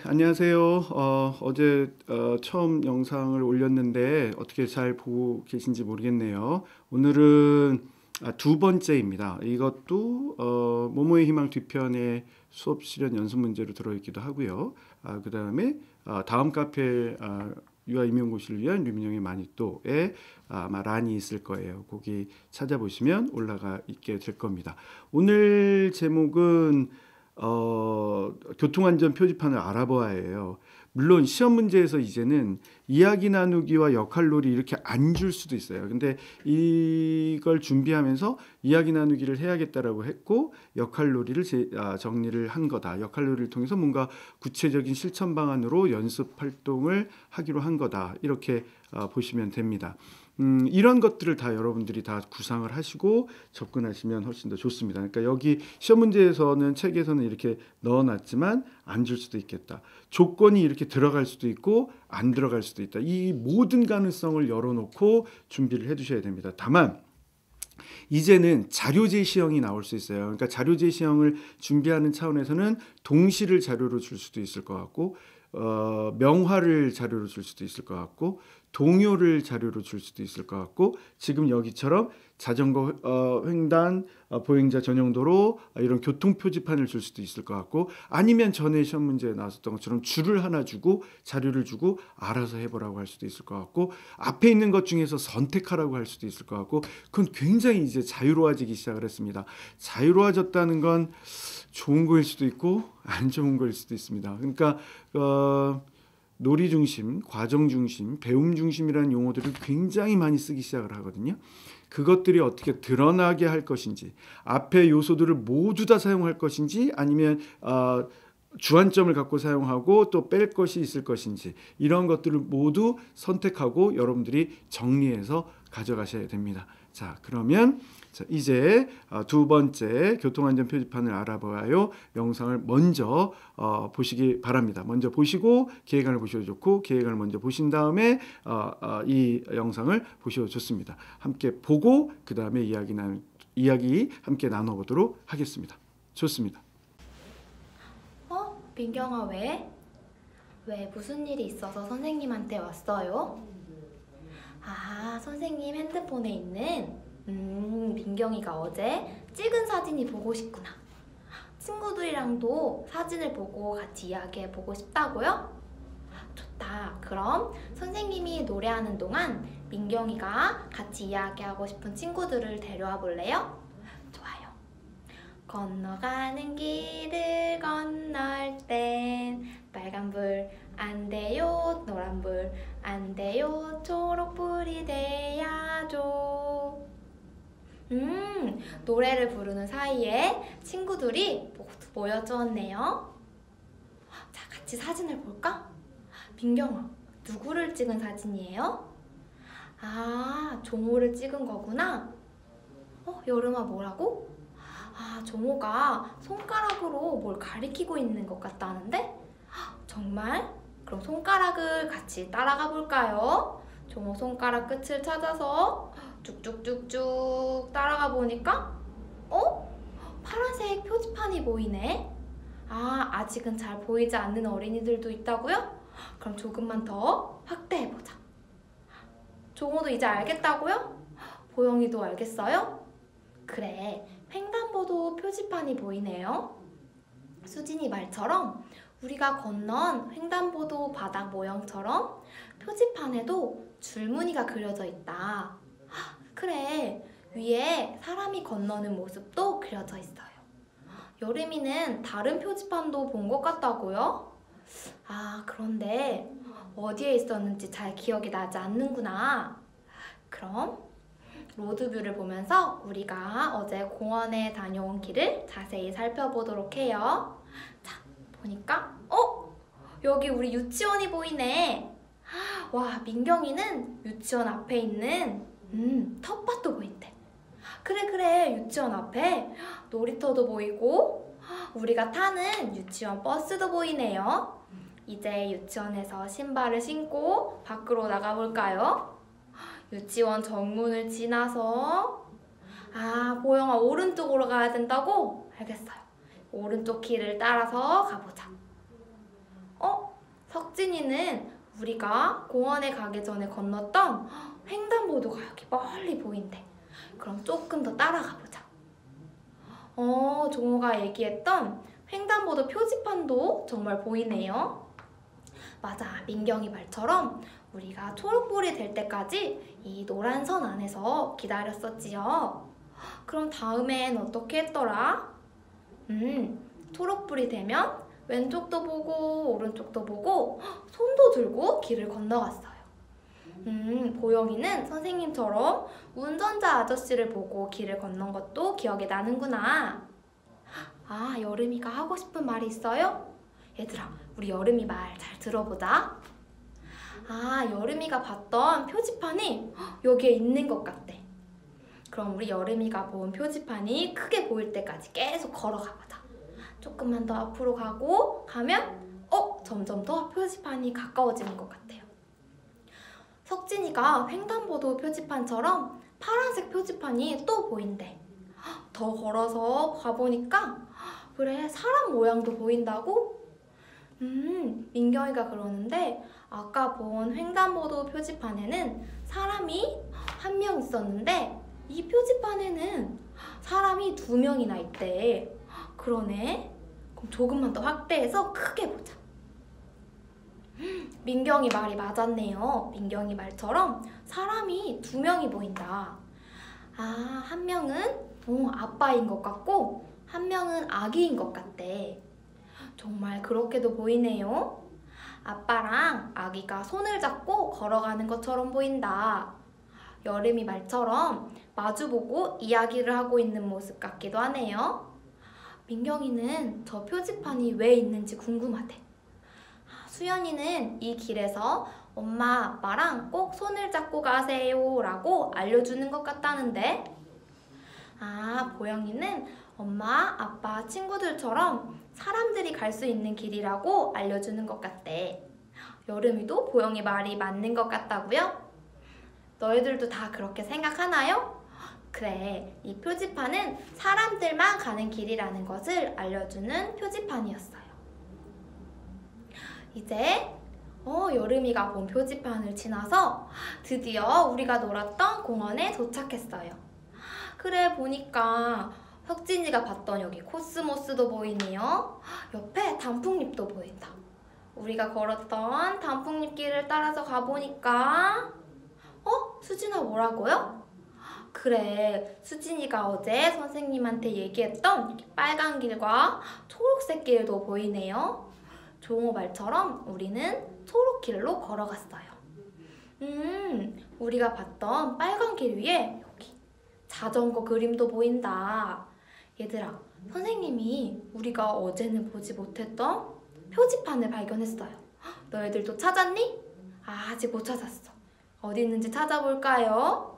안녕하세요. 어제 처음 영상을 올렸는데 어떻게 잘 보고 계신지 모르겠네요. 오늘은 두 번째입니다. 이것도 모모의 희망 뒤편의 수업 실현 연습 문제로 들어있기도 하고요. 그 다음에 다음 카페 유아 임용고시를 위한 류민영의 마니또에 아마 란이 있을 거예요. 거기 찾아보시면 올라가 있게 될 겁니다. 오늘 제목은 교통안전 표지판을 알아봐야해요. 물론 시험 문제에서 이제는 이야기 나누기와 역할놀이 이렇게 안 줄 수도 있어요. 근데 이걸 준비하면서 이야기 나누기를 해야겠다라고 했고 역할놀이를 정리를 한 거다. 역할놀이를 통해서 뭔가 구체적인 실천 방안으로 연습 활동을 하기로 한 거다. 이렇게 보시면 됩니다. 이런 것들을 다 여러분들이 다 구상을 하시고 접근하시면 훨씬 더 좋습니다. 그러니까 여기 시험 문제에서는 책에서는 이렇게 넣어놨지만 안 줄 수도 있겠다. 조건이 이렇게 들어갈 수도 있고 안 들어갈 수도 있다. 이 모든 가능성을 열어놓고 준비를 해두셔야 됩니다. 다만 이제는 자료 제시형이 나올 수 있어요. 그러니까 자료 제시형을 준비하는 차원에서는 동시를 자료로 줄 수도 있을 것 같고 명화를 자료로 줄 수도 있을 것 같고 동요를 자료로 줄 수도 있을 것 같고 지금 여기처럼 자전거 횡단 보행자 전용도로 이런 교통 표지판을 줄 수도 있을 것 같고 아니면 전에 시험 문제에 나왔었던 것처럼 줄을 하나 주고 자료를 주고 알아서 해보라고 할 수도 있을 것 같고 앞에 있는 것 중에서 선택하라고 할 수도 있을 것 같고 그건 굉장히 이제 자유로워지기 시작을 했습니다. 자유로워졌다는 건 좋은 거일 수도 있고 안 좋은 거일 수도 있습니다. 그러니까 놀이 중심, 과정 중심, 배움 중심이라는 용어들을 굉장히 많이 쓰기 시작을 하거든요. 그것들이 어떻게 드러나게 할 것인지, 앞에 요소들을 모두 다 사용할 것인지, 아니면 주안점을 갖고 사용하고 또 뺄 것이 있을 것인지 이런 것들을 모두 선택하고 여러분들이 정리해서 가져가셔야 됩니다. 자, 그러면 이제 두 번째 교통안전 표지판을 알아봐요. 영상을 먼저 보시기 바랍니다. 먼저 보시고 계획안을 보셔도 좋고 계획안을 먼저 보신 다음에 이 영상을 보셔도 좋습니다. 함께 보고 그 다음에 이야기 함께 나눠보도록 하겠습니다. 좋습니다. 민경아, 왜? 왜 무슨 일이 있어서 선생님한테 왔어요? 선생님 핸드폰에 있는 민경이가 어제 찍은 사진이 보고 싶구나. 친구들이랑도 사진을 보고 같이 이야기해보고 싶다고요? 좋다. 그럼 선생님이 노래하는 동안 민경이가 같이 이야기하고 싶은 친구들을 데려와 볼래요? 좋아요. 건너가는 길을 건널 땐 빨간불 안 돼요, 노란불 안 돼요, 초록불이 돼야죠. 노래를 부르는 사이에 친구들이 모두 모여주었네요. 자, 같이 사진을 볼까? 민경아, 누구를 찍은 사진이에요? 종호를 찍은 거구나. 여름아, 뭐라고? 종호가 손가락으로 뭘 가리키고 있는 것 같다는데? 정말? 그럼 손가락을 같이 따라가 볼까요? 종호 손가락 끝을 찾아서 쭉쭉쭉쭉 따라가 보니까 파란색 표지판이 보이네? 아직은 잘 보이지 않는 어린이들도 있다고요? 그럼 조금만 더 확대해보자. 종호도 이제 알겠다고요? 보영이도 알겠어요? 그래, 횡단보도 표지판이 보이네요. 수진이 말처럼 우리가 건넌 횡단보도 바닥 모형처럼 표지판에도 줄무늬가 그려져 있다. 그래, 위에 사람이 건너는 모습도 그려져 있어요. 여름이는 다른 표지판도 본 것 같다고요? 그런데 어디에 있었는지 잘 기억이 나지 않는구나. 그럼 로드뷰를 보면서 우리가 어제 공원에 다녀온 길을 자세히 살펴보도록 해요. 자, 보니까 여기 우리 유치원이 보이네. 와, 민경이는 유치원 앞에 있는 텃밭도 보인대. 그래, 유치원 앞에 놀이터도 보이고 우리가 타는 유치원 버스도 보이네요. 이제 유치원에서 신발을 신고 밖으로 나가볼까요? 유치원 정문을 지나서 보영아, 오른쪽으로 가야 된다고? 알겠어요. 오른쪽 길을 따라서 가보자. 석진이는 우리가 공원에 가기 전에 건넜던 횡단보도가 여기 멀리 보인대. 그럼 조금 더 따라가 보자. 종호가 얘기했던 횡단보도 표지판도 정말 보이네요. 맞아, 민경이 말처럼 우리가 초록불이 될 때까지 이 노란 선 안에서 기다렸었지요. 그럼 다음엔 어떻게 했더라? 초록불이 되면 왼쪽도 보고 오른쪽도 보고 손도 들고 길을 건너갔어요. 보영이는 선생님처럼 운전자 아저씨를 보고 길을 건넌 것도 기억이 나는구나. 아, 여름이가 하고 싶은 말이 있어요? 얘들아, 우리 여름이 말 잘 들어보자. 아, 여름이가 봤던 표지판이 여기에 있는 것 같대. 그럼 우리 여름이가 본 표지판이 크게 보일 때까지 계속 걸어가 보자. 조금만 더 앞으로 가면 점점 더 표지판이 가까워지는 것 같아요. 석진이가 횡단보도 표지판처럼 파란색 표지판이 또 보인대. 더 걸어서 가보니까 그래, 사람 모양도 보인다고? 민경이가 그러는데 아까 본 횡단보도 표지판에는 사람이 한 명 있었는데 이 표지판에는 사람이 2명이나 있대. 그러네. 그럼 조금만 더 확대해서 크게 보자. 민경이 말이 맞았네요. 민경이 말처럼 사람이 2명이 보인다. 아, 한 명은 아빠인 것 같고 한 명은 아기인 것 같대. 정말 그렇게도 보이네요. 아빠랑 아기가 손을 잡고 걸어가는 것처럼 보인다. 여름이 말처럼 마주보고 이야기를 하고 있는 모습 같기도 하네요. 민경이는 저 표지판이 왜 있는지 궁금하대. 수연이는 이 길에서 엄마, 아빠랑 꼭 손을 잡고 가세요 라고 알려주는 것 같다는데, 아, 보영이는 엄마, 아빠, 친구들처럼 사람들이 갈 수 있는 길이라고 알려주는 것 같대. 여름이도 보영이 말이 맞는 것 같다고요? 너희들도 다 그렇게 생각하나요? 그래, 이 표지판은 사람들만 가는 길이라는 것을 알려주는 표지판이었어요. 이제 여름이가 본 표지판을 지나서 드디어 우리가 놀았던 공원에 도착했어요. 그래, 보니까 석진이가 봤던 여기 코스모스도 보이네요. 옆에 단풍잎도 보인다. 우리가 걸었던 단풍잎 길을 따라서 가보니까 수진아, 뭐라고요? 그래, 수진이가 어제 선생님한테 얘기했던 빨간 길과 초록색 길도 보이네요. 종호 말처럼 우리는 초록길로 걸어갔어요. 우리가 봤던 빨간 길 위에 여기 자전거 그림도 보인다. 얘들아, 선생님이 우리가 어제는 보지 못했던 표지판을 발견했어요. 너희들도 찾았니? 아직 못 찾았어. 어디 있는지 찾아볼까요?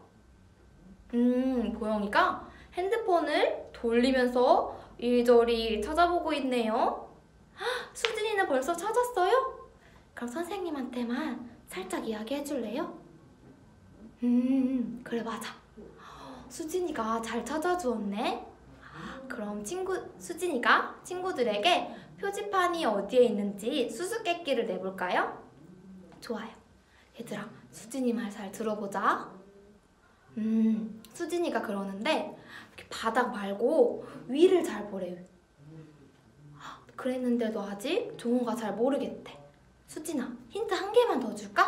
보영이가 핸드폰을 돌리면서 이리저리 찾아보고 있네요. 수진이는 벌써 찾았어요? 그럼 선생님한테만 살짝 이야기해 줄래요? 그래, 맞아. 수진이가 잘 찾아주었네. 그럼 수진이가 친구들에게 표지판이 어디에 있는지 수수께끼를 내볼까요? 좋아요. 얘들아, 수진이 말 잘 들어보자. 수진이가 그러는데 이렇게 바닥 말고 위를 잘 보래. 그랬는데도 아직 종호가 잘 모르겠대. 수진아, 힌트 한 개만 더 줄까?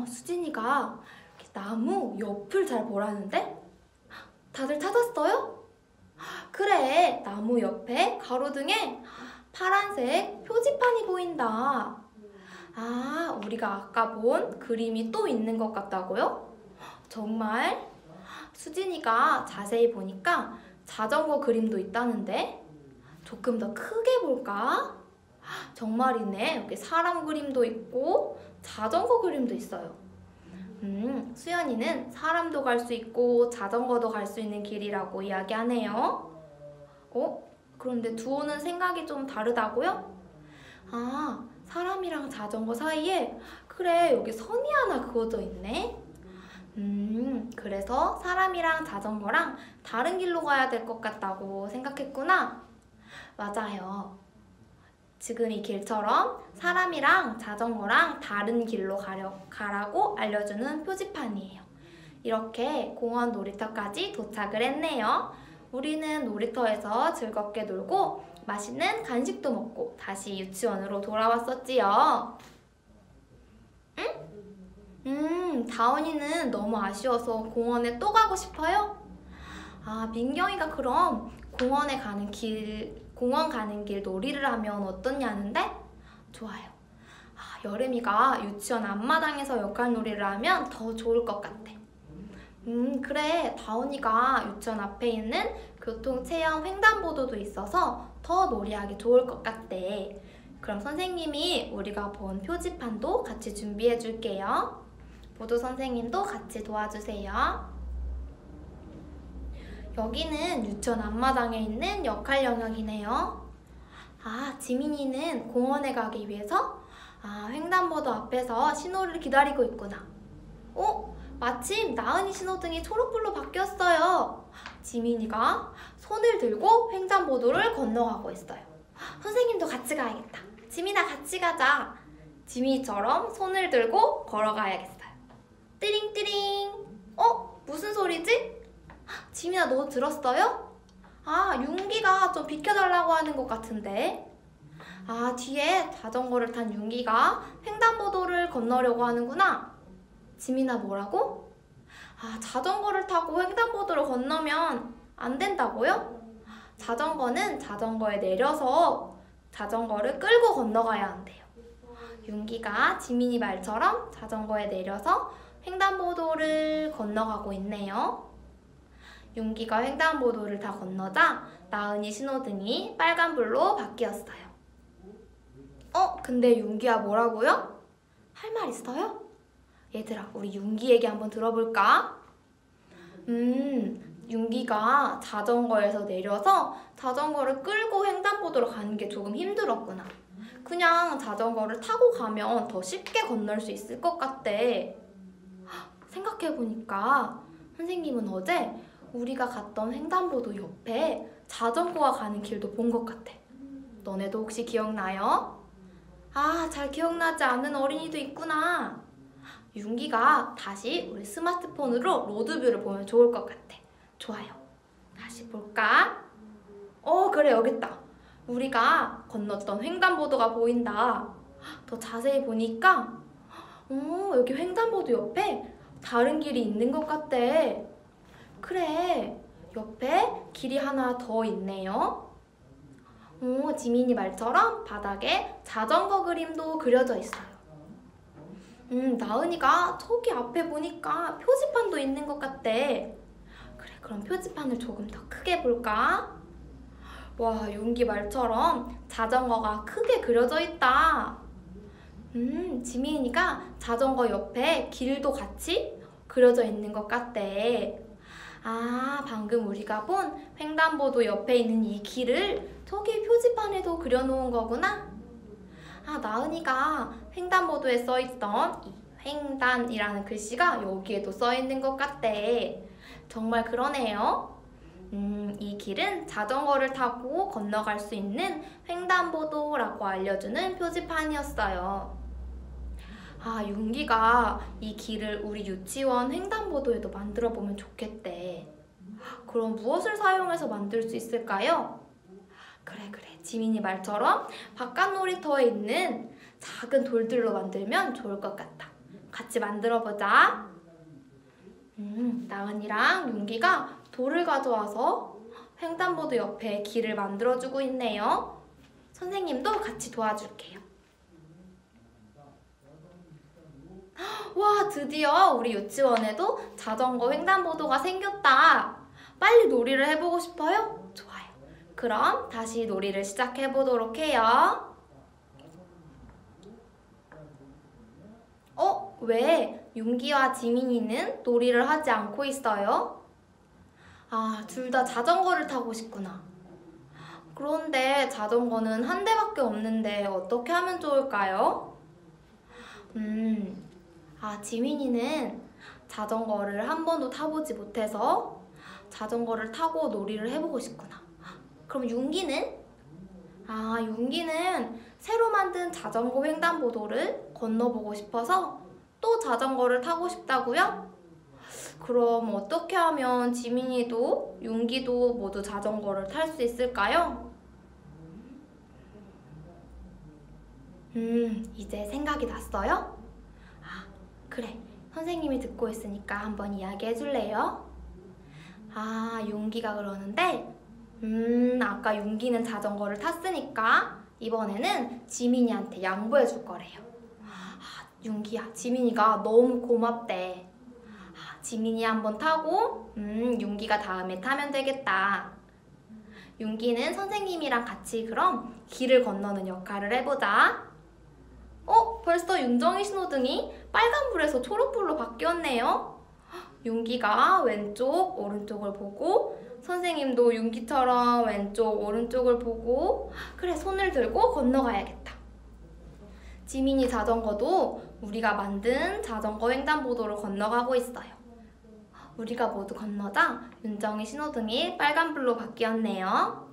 수진이가 이렇게 나무 옆을 잘 보라는데? 다들 찾았어요? 그래, 나무 옆에 가로등에 파란색 표지판이 보인다. 아, 우리가 아까 본 그림이 또 있는 것 같다고요? 정말? 수진이가 자세히 보니까 자전거 그림도 있다는데? 조금 더 크게 볼까? 정말이네. 여기 사람 그림도 있고 자전거 그림도 있어요. 수연이는 사람도 갈 수 있고 자전거도 갈 수 있는 길이라고 이야기하네요. 그런데 두호는 생각이 좀 다르다고요? 아, 사람이랑 자전거 사이에 그래, 여기 선이 하나 그어져 있네. 그래서 사람이랑 자전거랑 다른 길로 가야 될 것 같다고 생각했구나. 맞아요. 지금 이 길처럼 사람이랑 자전거랑 다른 길로 가라고 알려주는 표지판이에요. 이렇게 공원 놀이터까지 도착을 했네요. 우리는 놀이터에서 즐겁게 놀고 맛있는 간식도 먹고 다시 유치원으로 돌아왔었지요. 다운이는 너무 아쉬워서 공원에 또 가고 싶어요? 민경이가 그럼 공원 가는 길 놀이를 하면 어떠냐는데? 좋아요. 여름이가 유치원 앞마당에서 역할놀이를 하면 더 좋을 것 같아. 그래. 다운이가 유치원 앞에 있는 교통체험 횡단보도도 있어서 더 놀이하기 좋을 것 같대. 그럼 선생님이 우리가 본 표지판도 같이 준비해 줄게요. 보도 선생님도 같이 도와주세요. 여기는 유치원 앞마당에 있는 역할 영역이네요. 지민이는 공원에 가기 위해서 횡단보도 앞에서 신호를 기다리고 있구나. 마침 나은이 신호등이 초록불로 바뀌었어요. 지민이가 손을 들고 횡단보도를 건너가고 있어요. 선생님도 같이 가야겠다. 지민아, 같이 가자. 지민이처럼 손을 들고 걸어가야겠어요. 띠링띠링. 무슨 소리지? 지민아, 너 들었어요? 윤기가 좀 비켜달라고 하는 것 같은데. 뒤에 자전거를 탄 윤기가 횡단보도를 건너려고 하는구나. 지민아, 뭐라고? 자전거를 타고 횡단보도를 건너면 안 된다고요? 자전거는 자전거에 내려서 자전거를 끌고 건너가야 한대요. 윤기가 지민이 말처럼 자전거에 내려서 횡단보도를 건너가고 있네요. 윤기가 횡단보도를 다 건너자 나은이 신호등이 빨간불로 바뀌었어요. 근데 윤기야, 뭐라고요? 할 말 있어요? 얘들아, 우리 윤기 얘기 한번 들어볼까? 윤기가 자전거에서 내려서 자전거를 끌고 횡단보도로 가는 게 조금 힘들었구나. 그냥 자전거를 타고 가면 더 쉽게 건널 수 있을 것 같대. 생각해보니까 선생님은 어제 우리가 갔던 횡단보도 옆에 자전거가 가는 길도 본 것 같아. 너네도 혹시 기억나요? 잘 기억나지 않는 어린이도 있구나. 윤기가 다시 우리 스마트폰으로 로드뷰를 보면 좋을 것 같아. 좋아요. 다시 볼까? 그래, 여기 있다. 우리가 건넜던 횡단보도가 보인다. 더 자세히 보니까 여기 횡단보도 옆에 다른 길이 있는 것 같대. 그래, 옆에 길이 하나 더 있네요. 지민이 말처럼 바닥에 자전거 그림도 그려져 있어요. 나은이가 저기 앞에 보니까 표지판도 있는 것 같대. 그래, 그럼 표지판을 조금 더 크게 볼까? 와, 윤기 말처럼 자전거가 크게 그려져 있다. 지민이가 자전거 옆에 길도 같이 그려져 있는 것 같대. 방금 우리가 본 횡단보도 옆에 있는 이 길을 저기 표지판에도 그려놓은 거구나. 나은이가 횡단보도에 써있던 이 횡단이라는 글씨가 여기에도 써있는 것 같대. 정말 그러네요. 이 길은 자전거를 타고 건너갈 수 있는 횡단보도라고 알려주는 표지판이었어요. 윤기가 이 길을 우리 유치원 횡단보도에도 만들어보면 좋겠대. 그럼 무엇을 사용해서 만들 수 있을까요? 그래, 지민이 말처럼 바깥 놀이터에 있는 작은 돌들로 만들면 좋을 것 같다. 같이 만들어보자. 나은이랑 윤기가 돌을 가져와서 횡단보도 옆에 길을 만들어주고 있네요. 선생님도 같이 도와줄게요. 와, 드디어 우리 유치원에도 자전거 횡단보도가 생겼다. 빨리 놀이를 해보고 싶어요? 좋아요. 그럼 다시 놀이를 시작해보도록 해요. 왜 윤기와 지민이는 놀이를 하지 않고 있어요? 둘 다 자전거를 타고 싶구나. 그런데 자전거는 한 대밖에 없는데 어떻게 하면 좋을까요? 지민이는 자전거를 한 번도 타보지 못해서 자전거를 타고 놀이를 해보고 싶구나. 그럼 윤기는? 윤기는 새로 만든 자전거 횡단보도를 건너보고 싶어서 또 자전거를 타고 싶다고요? 그럼 어떻게 하면 지민이도 윤기도 모두 자전거를 탈 수 있을까요? 이제 생각이 났어요? 그래. 선생님이 듣고 있으니까 한번 이야기해 줄래요? 윤기가 그러는데, 아까 윤기는 자전거를 탔으니까 이번에는 지민이한테 양보해 줄 거래요. 윤기야, 지민이가 너무 고맙대. 지민이 한번 타고, 윤기가 다음에 타면 되겠다. 윤기는 선생님이랑 같이 그럼 길을 건너는 역할을 해보자. 벌써 윤정이 신호등이 빨간불에서 초록불로 바뀌었네요. 윤기가 왼쪽, 오른쪽을 보고 선생님도 윤기처럼 왼쪽, 오른쪽을 보고 그래, 손을 들고 건너가야겠다. 지민이 자전거도 우리가 만든 자전거 횡단보도로 건너가고 있어요. 우리가 모두 건너자 윤정이 신호등이 빨간불로 바뀌었네요.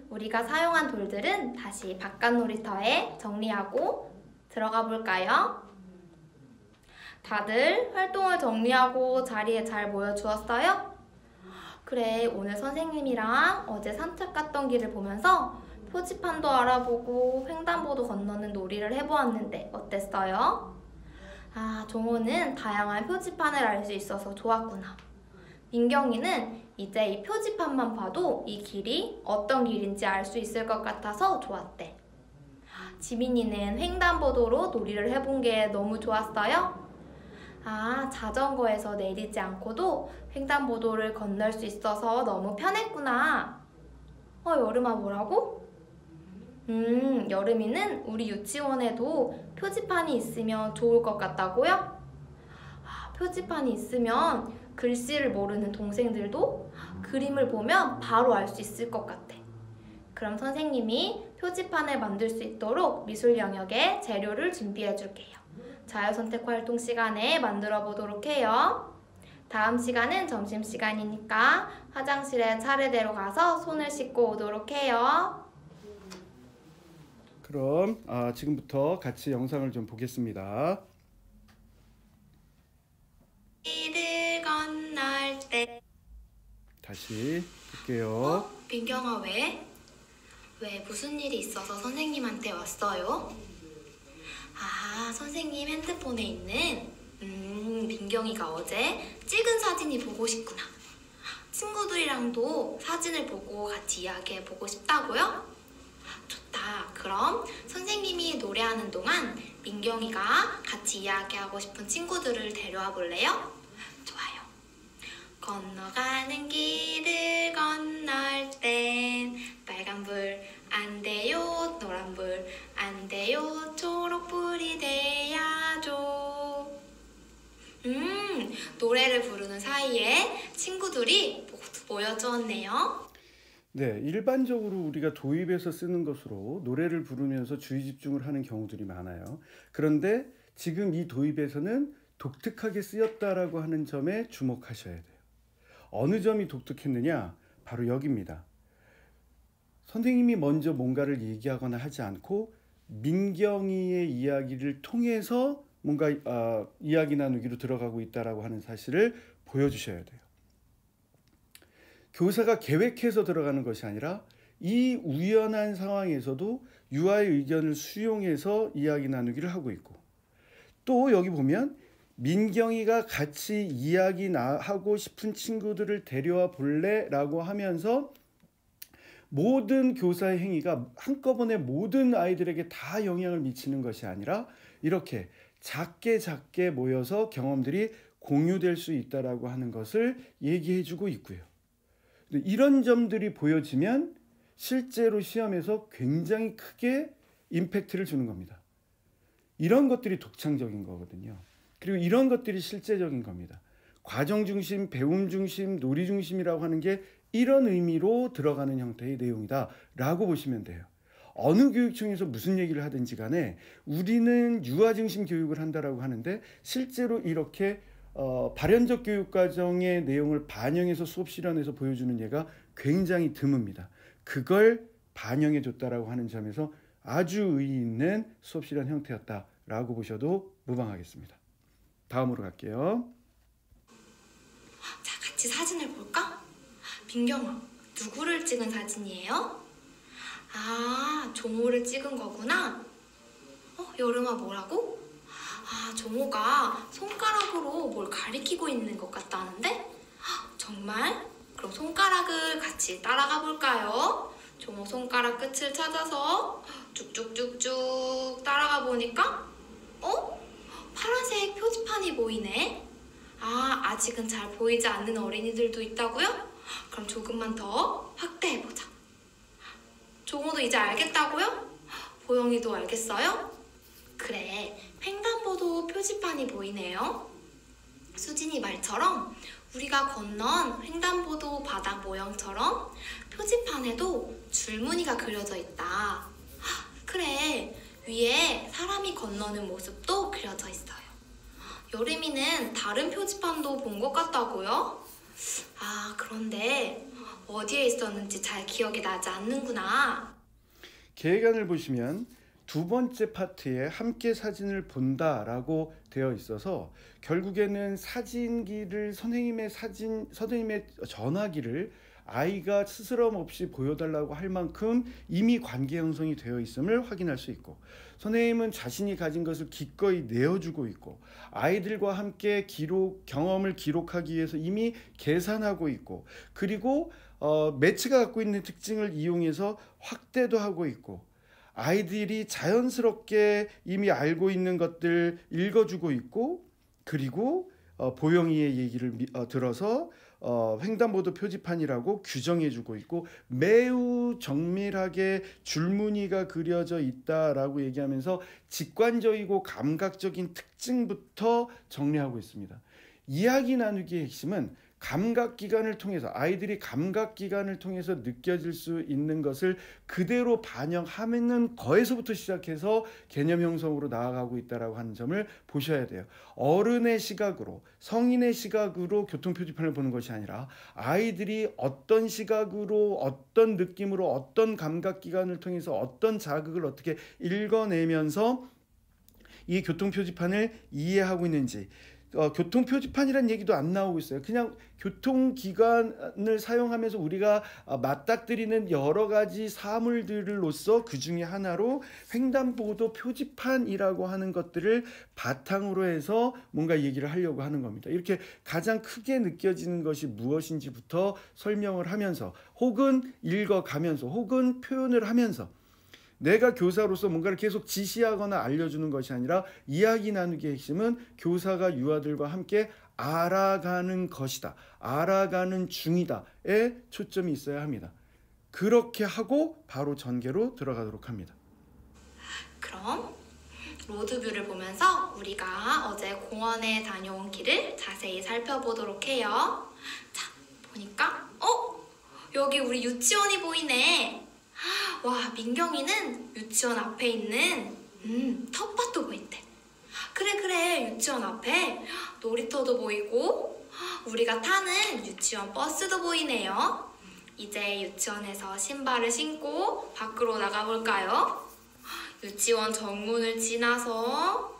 우리가 사용한 돌들은 다시 바깥 놀이터에 정리하고 들어가 볼까요? 다들 활동을 정리하고 자리에 잘 모여주었어요? 그래, 오늘 선생님이랑 어제 산책 갔던 길을 보면서 표지판도 알아보고 횡단보도 건너는 놀이를 해보았는데 어땠어요? 종호는 다양한 표지판을 알 수 있어서 좋았구나. 민경이는 이제 이 표지판만 봐도 이 길이 어떤 길인지 알 수 있을 것 같아서 좋았대. 지민이는 횡단보도로 놀이를 해본 게 너무 좋았어요? 자전거에서 내리지 않고도 횡단보도를 건널 수 있어서 너무 편했구나. 여름아, 뭐라고? 여름이는 우리 유치원에도 표지판이 있으면 좋을 것 같다고요? 표지판이 있으면 글씨를 모르는 동생들도 그림을 보면 바로 알 수 있을 것 같아. 그럼 선생님이 표지판을 만들 수 있도록 미술 영역에 재료를 준비해 줄게요. 자유선택 활동 시간에 만들어 보도록 해요. 다음 시간은 점심시간이니까 화장실에 차례대로 가서 손을 씻고 오도록 해요. 그럼 지금부터 같이 영상을 좀 보겠습니다. 길을 건널 때 다시 볼게요. 민경아, 왜? 무슨 일이 있어서 선생님한테 왔어요? 선생님 핸드폰에 있는 민경이가 어제 찍은 사진이 보고 싶구나. 친구들이랑도 사진을 보고 같이 이야기해 보고 싶다고요? 좋다. 그럼 선생님이 노래하는 동안 민경이가 같이 이야기하고 싶은 친구들을 데려와 볼래요? 좋아요. 건너가는 길을 건널 땐 빨간불 안 돼요, 노란불 안 돼요, 초록불이 돼야죠. 노래를 부르는 사이에 친구들이 모두 모여주었네요. 네, 일반적으로 우리가 도입해서 쓰는 것으로 노래를 부르면서 주의 집중을 하는 경우들이 많아요. 그런데 지금 이 도입에서는 독특하게 쓰였다라고 하는 점에 주목하셔야 돼요. 어느 점이 독특했느냐? 바로 여기입니다. 선생님이 먼저 뭔가를 얘기하거나 하지 않고 민경이의 이야기를 통해서 뭔가 이야기 나누기로 들어가고 있다라고 하는 사실을 보여주셔야 돼요. 교사가 계획해서 들어가는 것이 아니라 이 우연한 상황에서도 유아의 의견을 수용해서 이야기 나누기를 하고 있고, 또 여기 보면 민경이가 같이 이야기하고 싶은 친구들을 데려와 볼래? 라고 하면서 모든 교사의 행위가 한꺼번에 모든 아이들에게 다 영향을 미치는 것이 아니라 이렇게 작게 모여서 경험들이 공유될 수 있다라고 하는 것을 얘기해 주고 있고요. 이런 점들이 보여지면 실제로 시험에서 굉장히 크게 임팩트를 주는 겁니다. 이런 것들이 독창적인 거거든요. 그리고 이런 것들이 실제적인 겁니다. 과정 중심, 배움 중심, 놀이 중심이라고 하는 게 이런 의미로 들어가는 형태의 내용이다 라고 보시면 돼요. 어느 교육청에서 무슨 얘기를 하든지 간에 우리는 유아 중심 교육을 한다라고 하는데 실제로 이렇게 발현적 교육 과정의 내용을 반영해서 수업 실현에서 보여주는 예가 굉장히 드뭅니다. 그걸 반영해 줬다라고 하는 점에서 아주 의의 있는 수업 실현 형태였다라고 보셔도 무방하겠습니다. 다음으로 갈게요. 자, 같이 사진을 볼까? 민경아, 누구를 찍은 사진이에요? 아, 종호를 찍은 거구나. 여름아, 뭐라고? 아, 종호가 손가락으로 뭘 가리키고 있는 것 같다는데? 정말? 그럼 손가락을 같이 따라가 볼까요? 종호 손가락 끝을 찾아서 쭉쭉쭉쭉 따라가 보니까 파란색 표지판이 보이네. 아, 아직은 잘 보이지 않는 어린이들도 있다고요? 그럼 조금만 더 확대해보자. 종호도 이제 알겠다고요? 보영이도 알겠어요? 그래, 횡단보도 표지판이 보이네요. 수진이 말처럼 우리가 건넌 횡단보도 바닥 모형처럼 표지판에도 줄무늬가 그려져 있다. 그래, 위에 사람이 건너는 모습도 그려져 있어요. 여름이는 다른 표지판도 본 것 같다고요? 아, 그런데 어디에 있었는지 잘 기억이 나지 않는구나. 계획안을 보시면 두 번째 파트에 함께 사진을 본다라고 되어 있어서 결국에는 사진기를 선생님의 전화기를 아이가 스스럼 없이 보여달라고 할 만큼 이미 관계 형성이 되어 있음을 확인할 수 있고, 선생님은 자신이 가진 것을 기꺼이 내어주고 있고, 아이들과 함께 경험을 기록하기 위해서 이미 계산하고 있고, 그리고 매체가 갖고 있는 특징을 이용해서 확대도 하고 있고, 아이들이 자연스럽게 이미 알고 있는 것들 읽어주고 있고, 그리고 보영이의 얘기를 들어서 횡단보도 표지판이라고 규정해주고 있고, 매우 정밀하게 줄무늬가 그려져 있다라고 얘기하면서 직관적이고 감각적인 특징부터 정리하고 있습니다. 이야기 나누기의 핵심은 감각기관을 통해서, 아이들이 감각기관을 통해서 느껴질 수 있는 것을 그대로 반영하는 거에서부터 시작해서 개념 형성으로 나아가고 있다고 하는 점을 보셔야 돼요. 어른의 시각으로, 성인의 시각으로 교통표지판을 보는 것이 아니라 아이들이 어떤 시각으로, 어떤 느낌으로, 어떤 감각기관을 통해서 어떤 자극을 어떻게 읽어내면서 이 교통표지판을 이해하고 있는지, 교통표지판이라는 얘기도 안 나오고 있어요. 그냥 교통기관을 사용하면서 우리가 맞닥뜨리는 여러 가지 사물들로서 그 중에 하나로 횡단보도 표지판이라고 하는 것들을 바탕으로 해서 뭔가 얘기를 하려고 하는 겁니다. 이렇게 가장 크게 느껴지는 것이 무엇인지부터 설명을 하면서, 혹은 읽어가면서, 혹은 표현을 하면서, 내가 교사로서 뭔가를 계속 지시하거나 알려주는 것이 아니라 이야기 나누기의 핵심은 교사가 유아들과 함께 알아가는 것이다, 알아가는 중이다에 초점이 있어야 합니다. 그렇게 하고 바로 전개로 들어가도록 합니다. 그럼 로드뷰를 보면서 우리가 어제 공원에 다녀온 길을 자세히 살펴보도록 해요. 자, 보니까 여기 우리 유치원이 보이네. 와, 민경이는 유치원 앞에 있는 텃밭도 보인대. 그래, 유치원 앞에 놀이터도 보이고 우리가 타는 유치원 버스도 보이네요. 이제 유치원에서 신발을 신고 밖으로 나가볼까요? 유치원 정문을 지나서,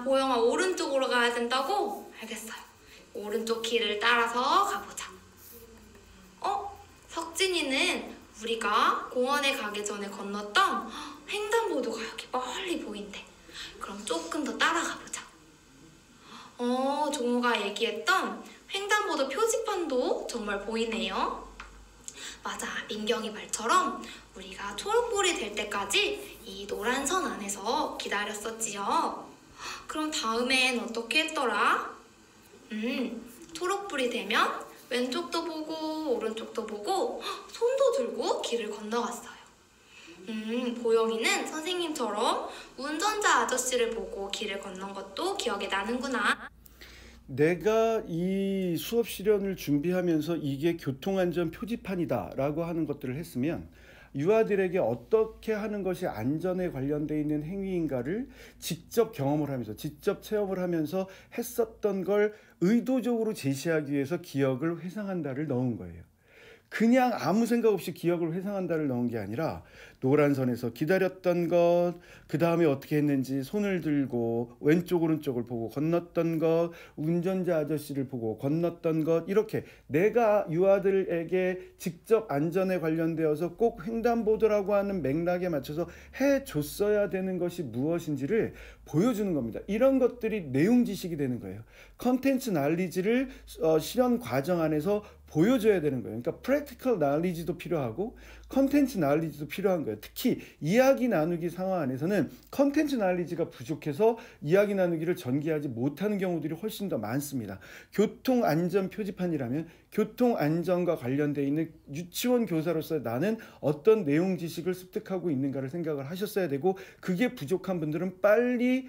보영아, 오른쪽으로 가야 된다고? 알겠어요. 오른쪽 길을 따라서 가보자. 석진이는 우리가 공원에 가기 전에 건넜던 횡단보도가 여기 멀리 보인대. 그럼 조금 더 따라가 보자. 종호가 얘기했던 횡단보도 표지판도 정말 보이네요. 맞아, 민경이 말처럼 우리가 초록불이 될 때까지 이 노란 선 안에서 기다렸었지요. 그럼 다음엔 어떻게 했더라? 초록불이 되면 왼쪽도 보고 오른쪽도 보고 손도 들고 길을 건너갔어요. 보영이는 선생님처럼 운전자 아저씨를 보고 길을 건넌 것도 기억이 나는구나. 내가 이 수업 실현을 준비하면서 이게 교통안전 표지판이다 라고 하는 것들을 했으면 유아들에게 어떻게 하는 것이 안전에 관련되어 있는 행위인가를 직접 경험을 하면서, 직접 체험을 하면서 했었던 걸 의도적으로 제시하기 위해서 기억을 회상한다를 넣은 거예요. 그냥 아무 생각 없이 기억을 회상한다를 넣은 게 아니라 노란 선에서 기다렸던 것, 그 다음에 어떻게 했는지 손을 들고 왼쪽 오른쪽을 보고 건넜던 것, 운전자 아저씨를 보고 건넜던 것, 이렇게 내가 유아들에게 직접 안전에 관련되어서 꼭 횡단보도라고 하는 맥락에 맞춰서 해줬어야 되는 것이 무엇인지를 보여주는 겁니다. 이런 것들이 내용 지식이 되는 거예요. 컨텐츠 날리지를 실현 과정 안에서 보여줘야 되는 거예요. 그러니까 프랙티컬 날리지도 필요하고 컨텐츠 날리지도 필요한 거예요. 특히 이야기 나누기 상황 안에서는 컨텐츠 날리지가 부족해서 이야기 나누기를 전개하지 못하는 경우들이 훨씬 더 많습니다. 교통안전 표지판이라면 교통안전과 관련되어 있는 유치원 교사로서 나는 어떤 내용 지식을 습득하고 있는가를 생각을 하셨어야 되고, 그게 부족한 분들은 빨리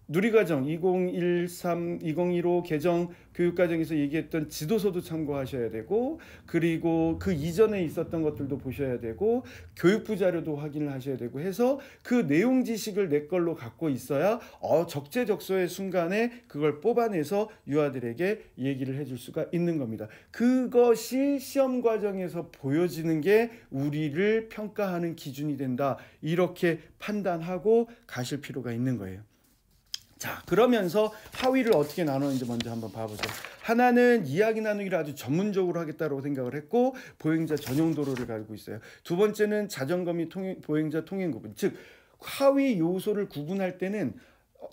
누리과정 2013, 2015 개정 교육과정에서 얘기했던 지도서도 참고하셔야 되고, 그리고 그 이전에 있었던 것들도 보셔야 되고, 교육부 자료도 확인을 하셔야 되고 해서 그 내용 지식을 내 걸로 갖고 있어야 적재적소의 순간에 그걸 뽑아내서 유아들에게 얘기를 해줄 수가 있는 겁니다. 그것이 시험 과정에서 보여지는 게 우리를 평가하는 기준이 된다, 이렇게 판단하고 가실 필요가 있는 거예요. 자, 그러면서 하위를 어떻게 나누는지 먼저 한번 봐보죠. 하나는 이야기 나누기를 아주 전문적으로 하겠다고 생각을 했고 보행자 전용 도로를 가지고 있어요. 두 번째는 자전거 및 보행자 통행 구분, 즉 하위 요소를 구분할 때는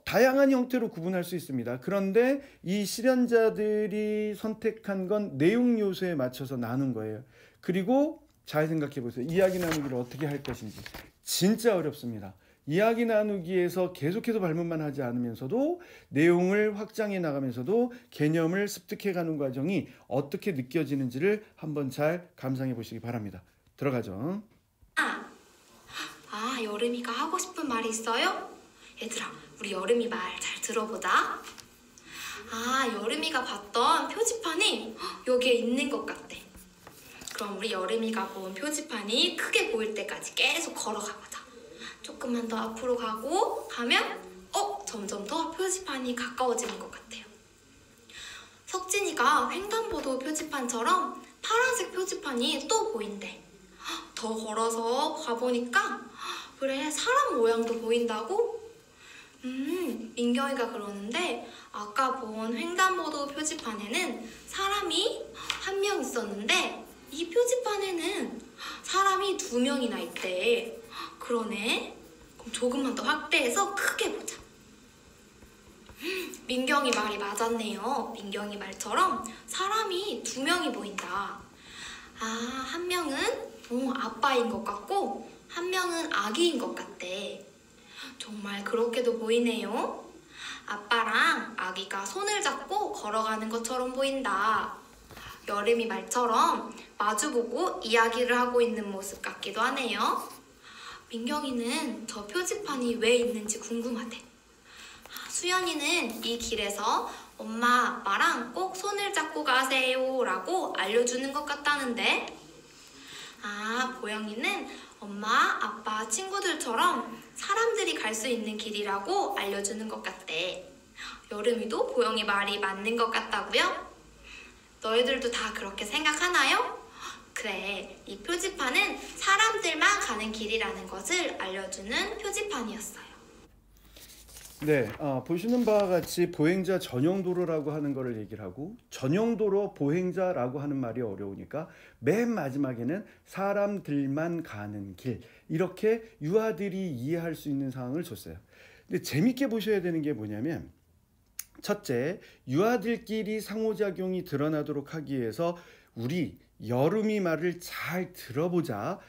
다양한 형태로 구분할 수 있습니다. 그런데 이 실현자들이 선택한 건 내용 요소에 맞춰서 나눈 거예요. 그리고 잘 생각해 보세요. 이야기 나누기를 어떻게 할 것인지 진짜 어렵습니다. 이야기 나누기에서 계속해서 발문만 하지 않으면서도 내용을 확장해 나가면서도 개념을 습득해가는 과정이 어떻게 느껴지는지를 한번 잘 감상해 보시기 바랍니다. 들어가죠. 여름이가 하고 싶은 말이 있어요? 얘들아, 우리 여름이 말 잘 들어보자. 여름이가 봤던 표지판이 여기에 있는 것 같대. 그럼 우리 여름이가 본 표지판이 크게 보일 때까지 계속 걸어가보자. 조금만 더 앞으로 가면 점점 더 표지판이 가까워지는 것 같아요. 석진이가 횡단보도 표지판처럼 파란색 표지판이 또 보인대. 더 걸어서 가보니까 그래, 사람 모양도 보인다고? 민경이가 그러는데 아까 본 횡단보도 표지판에는 사람이 한 명 있었는데 이 표지판에는 사람이 2명이나 있대. 그러네. 그럼 조금만 더 확대해서 크게 보자. 민경이 말이 맞았네요. 민경이 말처럼 사람이 2명이 보인다. 한 명은 아빠인 것 같고 한 명은 아기인 것 같대. 정말 그렇게도 보이네요. 아빠랑 아기가 손을 잡고 걸어가는 것처럼 보인다. 여름이 말처럼 마주보고 이야기를 하고 있는 모습 같기도 하네요. 민경이는 저 표지판이 왜 있는지 궁금하대. 수연이는 이 길에서 엄마, 아빠랑 꼭 손을 잡고 가세요 라고 알려주는 것 같다는데, 보영이는 엄마, 아빠, 친구들처럼 사람들이 갈 수 있는 길이라고 알려주는 것 같대. 여름이도 보영이 말이 맞는 것 같다고요? 너희들도 다 그렇게 생각하나요? 그래, 이 표지판은 사람들만 가는 길이라는 것을 알려주는 표지판이었어요. 네, 보시는 바와 같이 보행자 전용 도로라고 하는 거를 얘기를 하고, 전용 도로 보행자라고 하는 말이 어려우니까 맨 마지막에는 사람들만 가는 길, 이렇게 유아들이 이해할 수 있는 상황을 줬어요. 근데 재밌게 보셔야 되는 게 뭐냐면, 첫째, 유아들끼리 상호작용이 드러나도록 하기 위해서 우리 여름이 말을 잘 들어보자,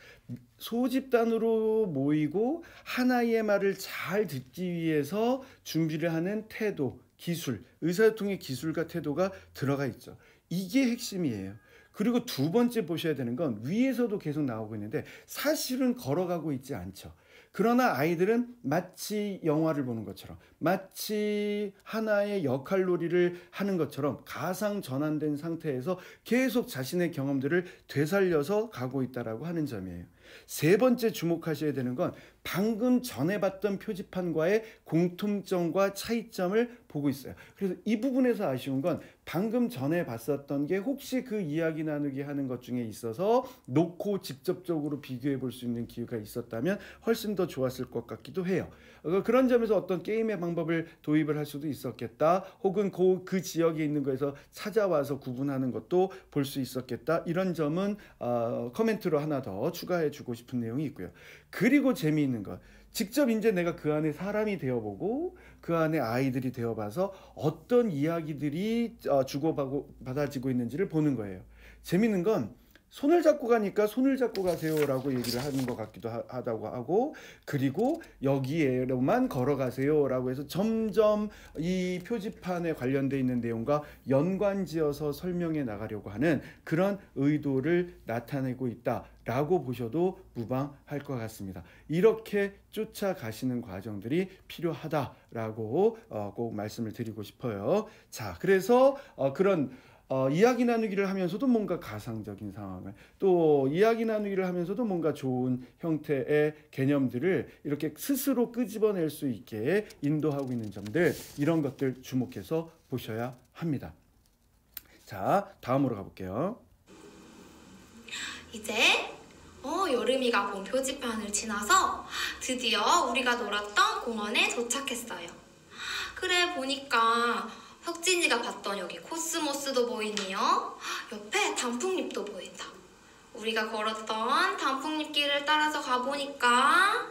소집단으로 모이고 하나의 말을 잘 듣기 위해서 준비를 하는 태도, 기술, 의사소통의 기술과 태도가 들어가 있죠. 이게 핵심이에요. 그리고 두 번째 보셔야 되는 건 위에서도 계속 나오고 있는데 사실은 걸어가고 있지 않죠. 그러나 아이들은 마치 영화를 보는 것처럼, 마치 하나의 역할놀이를 하는 것처럼 가상 전환된 상태에서 계속 자신의 경험들을 되살려서 가고 있다라고 하는 점이에요. 세 번째 주목하셔야 되는 건 방금 전에 봤던 표지판과의 공통점과 차이점을 보고 있어요. 그래서 이 부분에서 아쉬운 건 방금 전에 봤었던 게 혹시 그 이야기 나누기 하는 것 중에 있어서 놓고 직접적으로 비교해 볼 수 있는 기회가 있었다면 훨씬 더 좋았을 것 같기도 해요. 그런 점에서 어떤 게임의 방법을 도입을 할 수도 있었겠다. 혹은 그 지역에 있는 거에서 찾아와서 구분하는 것도 볼 수 있었겠다. 이런 점은 코멘트로 하나 더 추가해 주고 싶은 내용이 있고요. 그리고 재미있는 것, 직접 이제 내가 그 안에 사람이 되어보고 그 안에 아이들이 되어봐서 어떤 이야기들이 주고받아지고 있는지를 보는 거예요. 재미있는 건 손을 잡고 가니까 손을 잡고 가세요라고 얘기를 하는 것 같기도 하다고 하고, 그리고 여기에로만 걸어가세요라고 해서 점점 이 표지판에 관련돼 있는 내용과 연관지어서 설명해 나가려고 하는 그런 의도를 나타내고 있다라고 보셔도 무방할 것 같습니다. 이렇게 쫓아가시는 과정들이 필요하다라고 꼭 말씀을 드리고 싶어요. 자, 그래서 그런 이야기 나누기를 하면서도 뭔가 가상적인 상황을, 또 이야기 나누기를 하면서도 뭔가 좋은 형태의 개념들을 이렇게 스스로 끄집어낼 수 있게 인도하고 있는 점들, 이런 것들 주목해서 보셔야 합니다. 자, 다음으로 가볼게요. 이제 여름이가 본 표지판을 지나서 드디어 우리가 놀았던 공원에 도착했어요. 그래, 보니까 혁진이가 봤던 여기 코스모스도 보이네요. 옆에 단풍잎도 보인다. 우리가 걸었던 단풍잎 길을 따라서 가보니까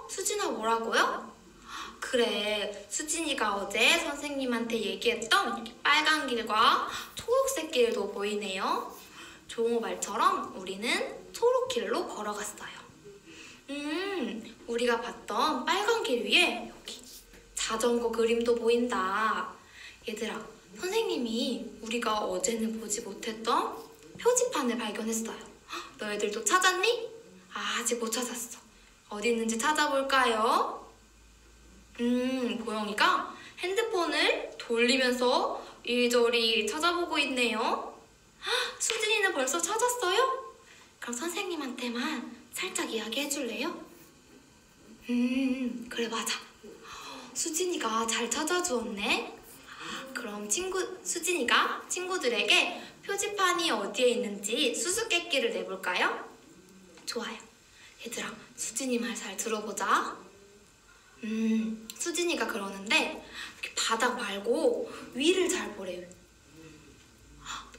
수진아, 뭐라고요? 그래, 수진이가 어제 선생님한테 얘기했던 빨간 길과 초록색 길도 보이네요. 종호 말처럼 우리는 초록길로 걸어갔어요. 우리가 봤던 빨간 길 위에 여기 자전거 그림도 보인다. 얘들아, 선생님이 우리가 어제는 보지 못했던 표지판을 발견했어요. 너희들도 찾았니? 아직 못 찾았어. 어디 있는지 찾아볼까요? 보영이가 핸드폰을 돌리면서 이리저리 찾아보고 있네요. 수진이는 벌써 찾았어요? 그럼 선생님한테만 살짝 이야기해 줄래요? 그래, 맞아. 수진이가 잘 찾아주었네. 그럼 수진이가 친구들에게 표지판이 어디에 있는지 수수께끼를 내볼까요? 좋아요. 얘들아, 수진이 말 잘 들어보자. 수진이가 그러는데 바닥 말고 위를 잘 보래요.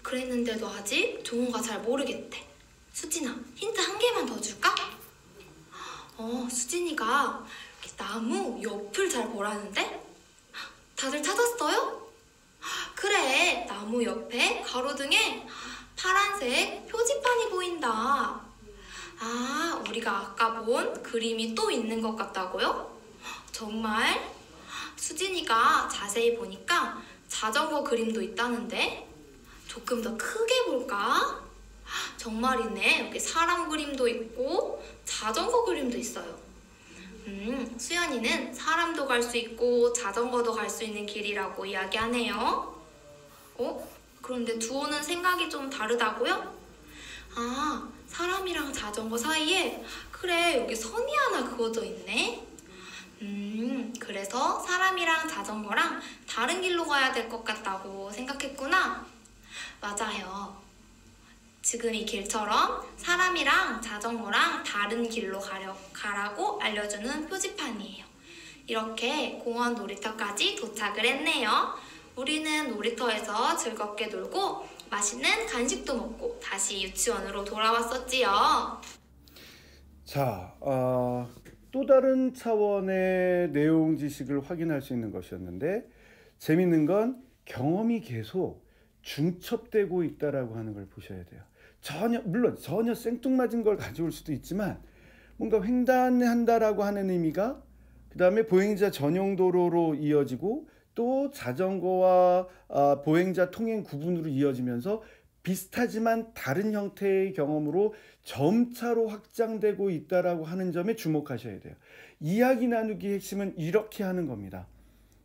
그랬는데도 아직 종호가 잘 모르겠대. 수진아, 힌트 한 개만 더 줄까? 수진이가 나무 옆을 잘 보라는데? 다들 찾았어요? 그래, 나무 옆에 가로등에 파란색 표지판이 보인다. 우리가 아까 본 그림이 또 있는 것 같다고요? 정말? 수진이가 자세히 보니까 자전거 그림도 있다는데? 조금 더 크게 볼까? 정말이네. 여기 사람 그림도 있고 자전거 그림도 있어요. 수연이는 사람도 갈 수 있고 자전거도 갈 수 있는 길이라고 이야기하네요. 그런데 두호는 생각이 좀 다르다고요? 사람이랑 자전거 사이에, 그래, 여기 선이 하나 그어져 있네. 그래서 사람이랑 자전거랑 다른 길로 가야 될 것 같다고 생각했구나. 맞아요. 지금 이 길처럼 사람이랑 자전거랑 다른 길로 가라고 알려주는 표지판이에요. 이렇게 공원 놀이터까지 도착을 했네요. 우리는 놀이터에서 즐겁게 놀고 맛있는 간식도 먹고 다시 유치원으로 돌아왔었지요. 자, 또 다른 차원의 내용 지식을 확인할 수 있는 것이었는데, 재밌는 건 경험이 계속 중첩되고 있다라고 하는 걸 보셔야 돼요. 물론 전혀 생뚱맞은 걸 가져올 수도 있지만, 뭔가 횡단한다라고 하는 의미가 그 다음에 보행자 전용 도로로 이어지고, 또 자전거와 보행자 통행 구분으로 이어지면서 비슷하지만 다른 형태의 경험으로 점차로 확장되고 있다라고 하는 점에 주목하셔야 돼요. 이야기 나누기 핵심은 이렇게 하는 겁니다.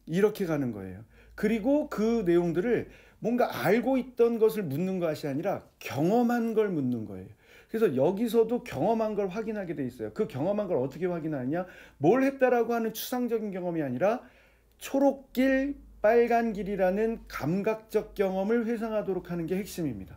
이렇게 가는 거예요. 그리고 그 내용들을 뭔가 알고 있던 것을 묻는 것이 아니라 경험한 걸 묻는 거예요. 그래서 여기서도 경험한 걸 확인하게 돼 있어요. 그 경험한 걸 어떻게 확인하느냐? 뭘 했다라고 하는 추상적인 경험이 아니라 초록길, 빨간길이라는 감각적 경험을 회상하도록 하는 게 핵심입니다.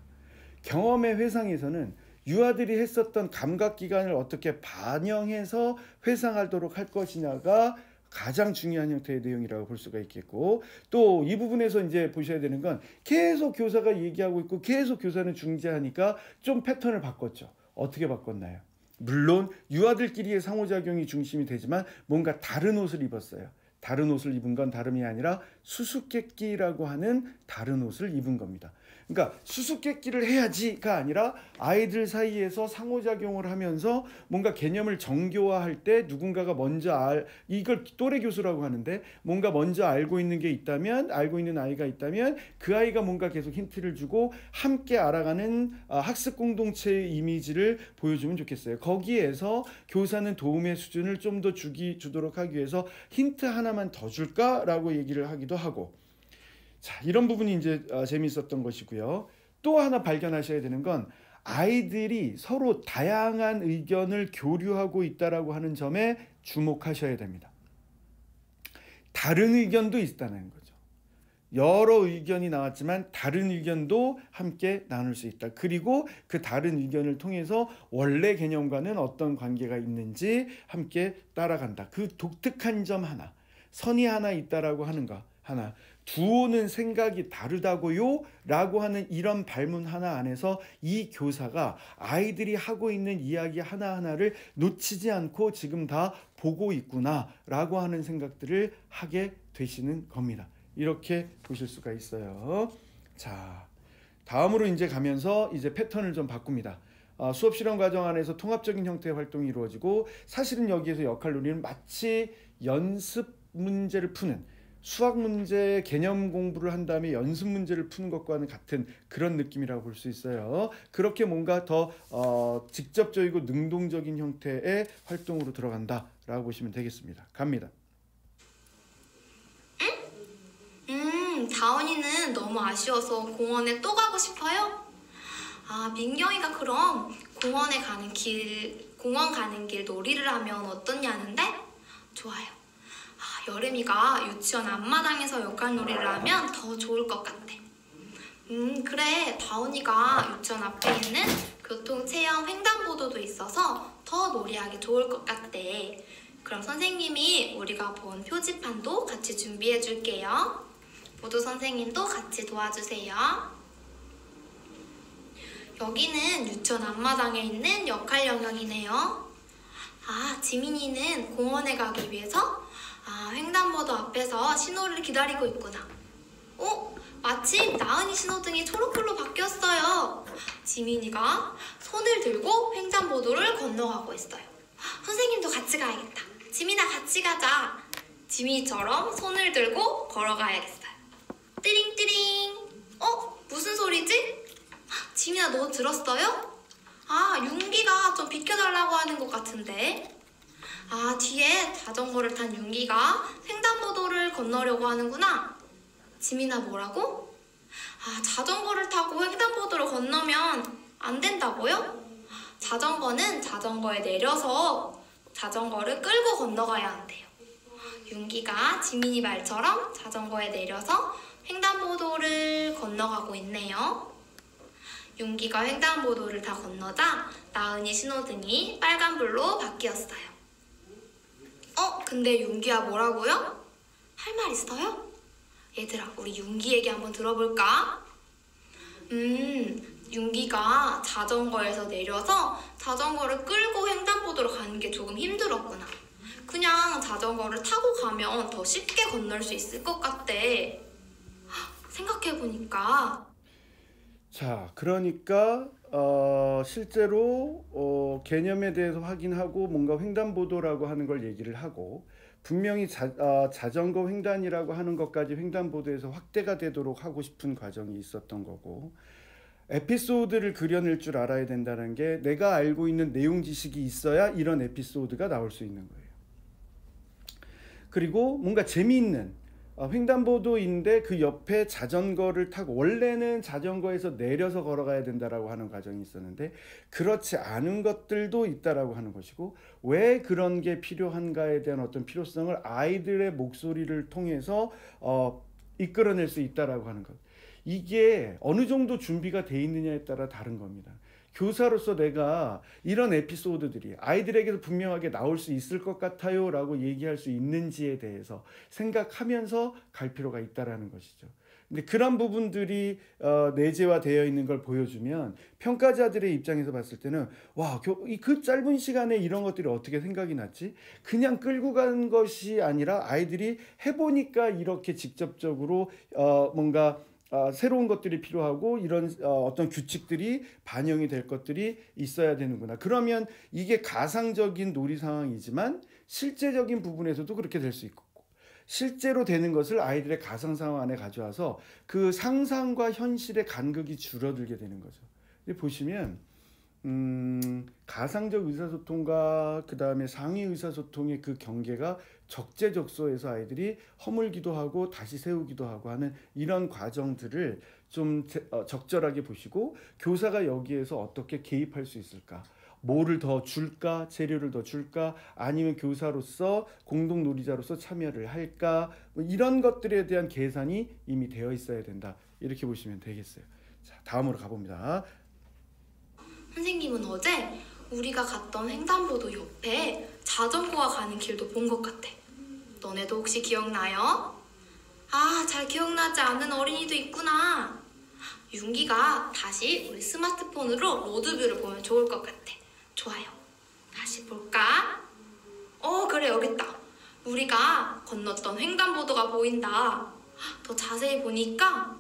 경험의 회상에서는 유아들이 했었던 감각기관을 어떻게 반영해서 회상하도록 할 것이냐가 가장 중요한 형태의 내용이라고 볼 수가 있겠고, 또 이 부분에서 이제 보셔야 되는 건 계속 교사가 얘기하고 있고 계속 교사는 중재하니까 좀 패턴을 바꿨죠. 어떻게 바꿨나요? 물론 유아들끼리의 상호작용이 중심이 되지만 뭔가 다른 옷을 입었어요. 다른 옷을 입은 건 다름이 아니라 수수께끼라고 하는 다른 옷을 입은 겁니다. 그러니까 수수께끼를 해야지가 아니라 아이들 사이에서 상호작용을 하면서 뭔가 개념을 정교화할 때 누군가가 먼저 이걸 또래 교수라고 하는데, 뭔가 먼저 알고 있는 게 있다면, 알고 있는 아이가 있다면 그 아이가 뭔가 계속 힌트를 주고 함께 알아가는 학습 공동체의 이미지를 보여주면 좋겠어요. 거기에서 교사는 도움의 수준을 좀 더 주도록 하기 위해서 힌트 하나만 더 줄까라고 얘기를 하기도 하고, 자, 이런 부분이 이제 재미있었던 것이고요. 또 하나 발견하셔야 되는 건 아이들이 서로 다양한 의견을 교류하고 있다라고 하는 점에 주목하셔야 됩니다. 다른 의견도 있다는 거죠. 여러 의견이 나왔지만 다른 의견도 함께 나눌 수 있다. 그리고 그 다른 의견을 통해서 원래 개념과는 어떤 관계가 있는지 함께 따라간다. 그 독특한 점 하나, 선이 하나 있다라고 하는 거 하나, 두오는 생각이 다르다고요? 라고 하는 이런 발문 하나 안에서 이 교사가 아이들이 하고 있는 이야기 하나하나를 놓치지 않고 지금 다 보고 있구나 라고 하는 생각들을 하게 되시는 겁니다. 이렇게 보실 수가 있어요. 자, 다음으로 이제 가면서 이제 패턴을 좀 바꿉니다. 수업 실험 과정 안에서 통합적인 형태의 활동이 이루어지고, 사실은 여기에서 역할놀이는 마치 연습 문제를 푸는, 수학 문제 개념 공부를 한 다음에 연습 문제를 푸는 것과는 같은 그런 느낌이라고 볼 수 있어요. 그렇게 뭔가 더 직접적이고 능동적인 형태의 활동으로 들어간다라고 보시면 되겠습니다. 갑니다. 다운이는 너무 아쉬워서 공원에 또 가고 싶어요? 민경이가 그럼 공원 가는 길 놀이를 하면 어떠냐는데? 좋아요. 여름이가 유치원 앞마당에서 역할놀이를 하면 더 좋을 것 같아. 그래, 다운이가 유치원 앞에 있는 교통체험 횡단보도도 있어서 더 놀이하기 좋을 것 같대. 그럼 선생님이 우리가 본 표지판도 같이 준비해 줄게요. 모두 선생님도 같이 도와주세요. 여기는 유치원 앞마당에 있는 역할 영역이네요. 지민이는 공원에 가기 위해서 횡단보도 앞에서 신호를 기다리고 있구나. 마침 나은이 신호등이 초록불로 바뀌었어요. 지민이가 손을 들고 횡단보도를 건너가고 있어요. 선생님도 같이 가야겠다. 지민아, 같이 가자. 지민이처럼 손을 들고 걸어가야겠어요. 띠링띠링. 무슨 소리지? 지민아, 너 들었어요? 윤기가 좀 비켜달라고 하는 것 같은데. 뒤에 자전거를 탄 윤기가 횡단보도를 건너려고 하는구나. 지민아, 뭐라고? 자전거를 타고 횡단보도를 건너면 안 된다고요? 자전거는 자전거에 내려서 자전거를 끌고 건너가야 한대요. 윤기가 지민이 말처럼 자전거에 내려서 횡단보도를 건너가고 있네요. 윤기가 횡단보도를 다 건너자 나은이 신호등이 빨간불로 바뀌었어요. 근데 윤기야, 뭐라고요? 할 말 있어요? 얘들아, 우리 윤기 얘기 한번 들어볼까? 윤기가 자전거에서 내려서 자전거를 끌고 횡단보도로 가는 게 조금 힘들었구나. 그냥 자전거를 타고 가면 더 쉽게 건널 수 있을 것 같대. 생각해보니까. 자, 그러니까 실제로 개념에 대해서 확인하고 뭔가 횡단보도라고 하는 걸 얘기를 하고, 분명히 자전거 횡단이라고 하는 것까지 횡단보도에서 확대가 되도록 하고 싶은 과정이 있었던 거고, 에피소드를 그려낼 줄 알아야 된다는 게, 내가 알고 있는 내용 지식이 있어야 이런 에피소드가 나올 수 있는 거예요. 그리고 뭔가 재미있는 횡단보도인데 그 옆에 자전거를 타고, 원래는 자전거에서 내려서 걸어가야 된다라고 하는 과정이 있었는데 그렇지 않은 것들도 있다라고 하는 것이고, 왜 그런 게 필요한가에 대한 어떤 필요성을 아이들의 목소리를 통해서 이끌어낼 수 있다라고 하는 것. 이게 어느 정도 준비가 돼 있느냐에 따라 다른 겁니다. 교사로서 내가 이런 에피소드들이 아이들에게도 분명하게 나올 수 있을 것 같아요 라고 얘기할 수 있는지에 대해서 생각하면서 갈 필요가 있다라는 것이죠. 근데 그런 부분들이 내재화되어 있는 걸 보여주면 평가자들의 입장에서 봤을 때는 와, 그 짧은 시간에 이런 것들이 어떻게 생각이 났지? 그냥 끌고 간 것이 아니라 아이들이 해보니까 이렇게 직접적으로 뭔가 새로운 것들이 필요하고 이런 어떤 규칙들이 반영이 될 것들이 있어야 되는구나. 그러면 이게 가상적인 놀이 상황이지만 실제적인 부분에서도 그렇게 될 수 있고, 실제로 되는 것을 아이들의 가상 상황 안에 가져와서 그 상상과 현실의 간극이 줄어들게 되는 거죠. 보시면 가상적 의사소통과 그 다음에 상위 의사소통의 그 경계가 적재적소에서 아이들이 허물기도 하고 다시 세우기도 하고 하는 이런 과정들을 좀 적절하게 보시고, 교사가 여기에서 어떻게 개입할 수 있을까, 뭐를 더 줄까, 재료를 더 줄까, 아니면 교사로서 공동 놀이자로서 참여를 할까, 뭐 이런 것들에 대한 계산이 이미 되어 있어야 된다, 이렇게 보시면 되겠어요. 자, 다음으로 가봅니다. 선생님은 어제 우리가 갔던 횡단보도 옆에 자전거가 가는 길도 본 것 같아. 너네도 혹시 기억나요? 아, 잘 기억나지 않는 어린이도 있구나. 윤기가 다시 우리 스마트폰으로 로드뷰를 보면 좋을 것 같아. 좋아요. 다시 볼까? 그래, 여기 있다. 우리가 건넜던 횡단보도가 보인다. 더 자세히 보니까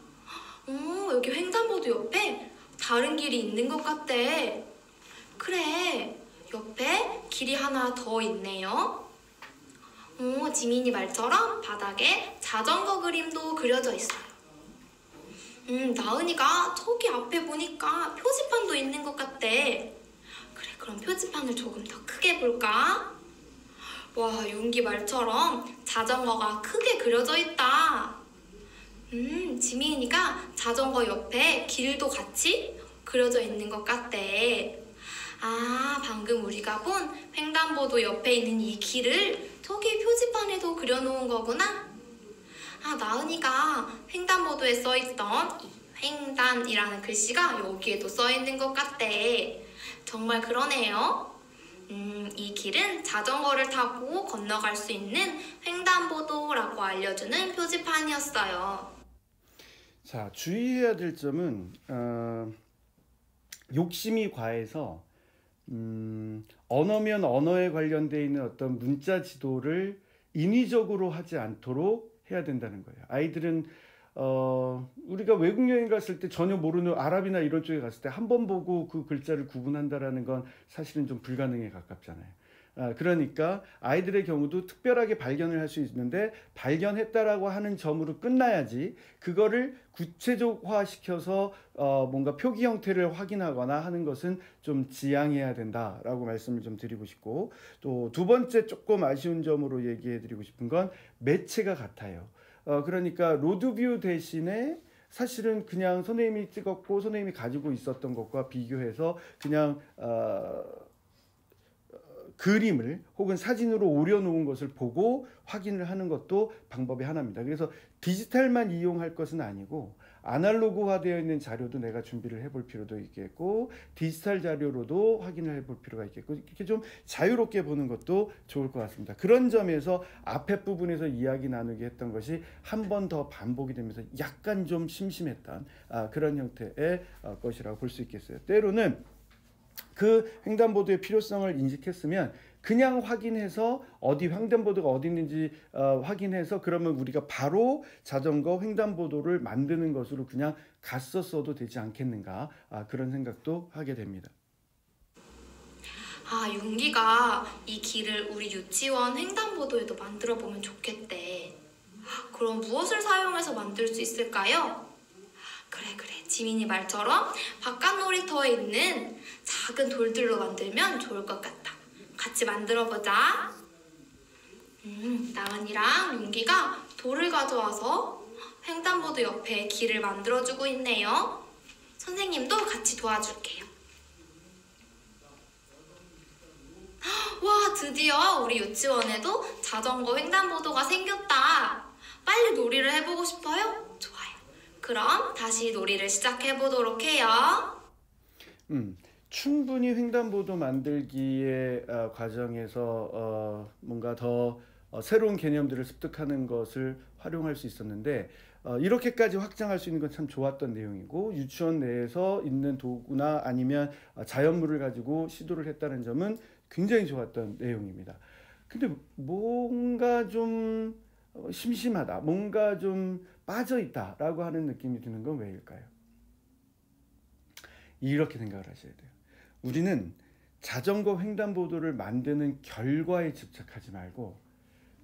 여기 횡단보도 옆에 다른 길이 있는 것 같대. 그래, 옆에 길이 하나 더 있네요. 지민이 말처럼 바닥에 자전거 그림도 그려져 있어요. 나은이가 저기 앞에 보니까 표지판도 있는 것 같대. 그래, 그럼 표지판을 조금 더 크게 볼까? 와, 윤기 말처럼 자전거가 크게 그려져 있다. 지민이가 자전거 옆에 길도 같이 그려져 있는 것 같대. 아, 방금 우리가 본 횡단보도 옆에 있는 이 길을 저기 표지판에도 그려놓은 거구나. 아, 나은이가 횡단보도에 써있던 이 횡단이라는 글씨가 여기에도 써있는 것 같대. 정말 그러네요. 이 길은 자전거를 타고 건너갈 수 있는 횡단보도라고 알려주는 표지판이었어요. 자, 주의해야 될 점은 욕심이 과해서 언어면 언어에 관련되어 있는 어떤 문자 지도를 인위적으로 하지 않도록 해야 된다는 거예요. 아이들은 우리가 외국 여행 갔을 때 전혀 모르는 아랍이나 이런 쪽에 갔을 때 한 번 보고 그 글자를 구분한다라는 건 사실은 좀 불가능에 가깝잖아요. 그러니까 아이들의 경우도 특별하게 발견을 할 수 있는데 발견했다라고 하는 점으로 끝나야지, 그거를 구체적화시켜서 뭔가 표기 형태를 확인하거나 하는 것은 좀 지양해야 된다라고 말씀을 좀 드리고 싶고, 또 두 번째 조금 아쉬운 점으로 얘기해 드리고 싶은 건 매체가 같아요. 그러니까 로드뷰 대신에 사실은 그냥 선생님이 찍었고 선생님이 가지고 있었던 것과 비교해서 그냥 그림을 혹은 사진으로 오려놓은 것을 보고 확인을 하는 것도 방법의 하나입니다. 그래서 디지털만 이용할 것은 아니고 아날로그화되어 있는 자료도 내가 준비를 해볼 필요도 있겠고, 디지털 자료로도 확인을 해볼 필요가 있겠고, 이렇게 좀 자유롭게 보는 것도 좋을 것 같습니다. 그런 점에서 앞에 부분에서 이야기 나누기 했던 것이 한 번 더 반복이 되면서 약간 좀 심심했던 그런 형태의 것이라고 볼 수 있겠어요. 때로는 그 횡단보도의 필요성을 인식했으면 그냥 확인해서 어디 횡단보도가 어디 있는지 확인해서 그러면 우리가 바로 자전거 횡단보도를 만드는 것으로 그냥 갔었어도 되지 않겠는가, 그런 생각도 하게 됩니다. 아, 윤기가 이 길을 우리 유치원 횡단보도에도 만들어 보면 좋겠대. 그럼 무엇을 사용해서 만들 수 있을까요? 그래, 지민이 말처럼 바깥 놀이터에 있는 작은 돌들로 만들면 좋을 것 같다. 같이 만들어 보자. 나은이랑 윤기가 돌을 가져와서 횡단보도 옆에 길을 만들어주고 있네요. 선생님도 같이 도와줄게요. 와, 드디어 우리 유치원에도 자전거 횡단보도가 생겼다. 빨리 놀이를 해보고 싶어요? 좋아요. 그럼 다시 놀이를 시작해보도록 해요. 충분히 횡단보도 만들기의 과정에서 뭔가 더 새로운 개념들을 습득하는 것을 활용할 수 있었는데 이렇게까지 확장할 수 있는 건 참 좋았던 내용이고 유치원 내에서 있는 도구나 아니면 자연물을 가지고 시도를 했다는 점은 굉장히 좋았던 내용입니다. 근데 뭔가 좀 심심하다, 뭔가 좀 빠져있다라고 하는 느낌이 드는 건 왜일까요? 이렇게 생각을 하셔야 돼요. 우리는 자전거 횡단보도를 만드는 결과에 집착하지 말고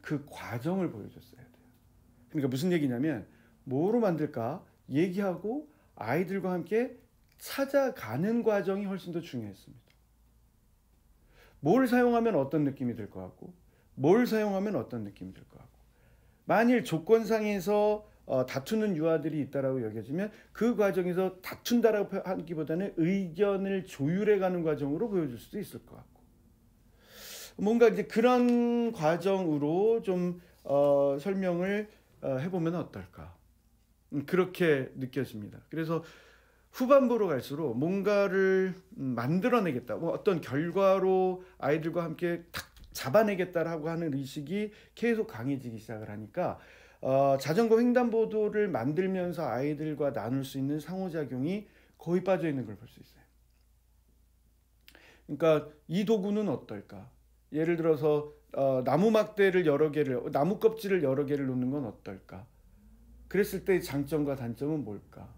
그 과정을 보여줬어야 돼요. 그러니까 무슨 얘기냐면 뭐로 만들까 얘기하고 아이들과 함께 찾아가는 과정이 훨씬 더 중요했습니다. 뭘 사용하면 어떤 느낌이 들 것 같고 뭘 사용하면 어떤 느낌이 들 것 같고 만일 조건상에서 다투는 유아들이 있다라고 여겨지면 그 과정에서 다툰다라고 하기보다는 의견을 조율해가는 과정으로 보여줄 수도 있을 것 같고 뭔가 이제 그런 과정으로 좀 설명을 해보면 어떨까 그렇게 느껴집니다. 그래서 후반부로 갈수록 뭔가를 만들어내겠다, 뭐 어떤 결과로 아이들과 함께 탁 잡아내겠다라고 하는 의식이 계속 강해지기 시작을 하니까 자전거 횡단보도를 만들면서 아이들과 나눌 수 있는 상호작용이 거의 빠져 있는 걸 볼 수 있어요. 그러니까 이 도구는 어떨까? 예를 들어서 나무 막대를 여러 개를, 나무 껍질을 여러 개를 놓는 건 어떨까? 그랬을 때 장점과 단점은 뭘까?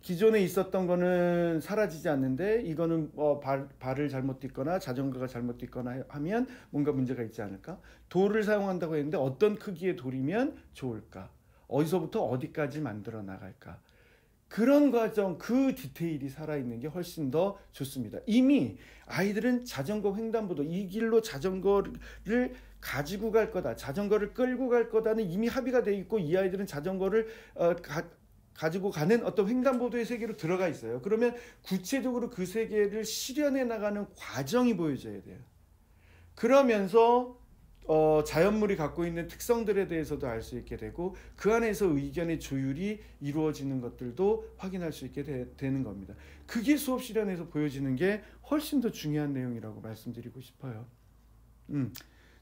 기존에 있었던 거는 사라지지 않는데 이거는 발을 잘못 딛거나 자전거가 잘못 딛거나 하면 뭔가 문제가 있지 않을까? 돌을 사용한다고 했는데 어떤 크기의 돌이면 좋을까? 어디서부터 어디까지 만들어 나갈까? 그런 과정, 그 디테일이 살아있는 게 훨씬 더 좋습니다. 이미 아이들은 자전거 횡단보도, 이 길로 자전거를 가지고 갈 거다, 자전거를 끌고 갈 거다는 이미 합의가 돼 있고 이 아이들은 자전거를 가지고 가는 어떤 횡단보도의 세계로 들어가 있어요. 그러면 구체적으로 그 세계를 실현해 나가는 과정이 보여져야 돼요. 그러면서 자연물이 갖고 있는 특성들에 대해서도 알 수 있게 되고 그 안에서 의견의 조율이 이루어지는 것들도 확인할 수 있게 되는 겁니다. 그게 수업 실현에서 보여지는 게 훨씬 더 중요한 내용이라고 말씀드리고 싶어요.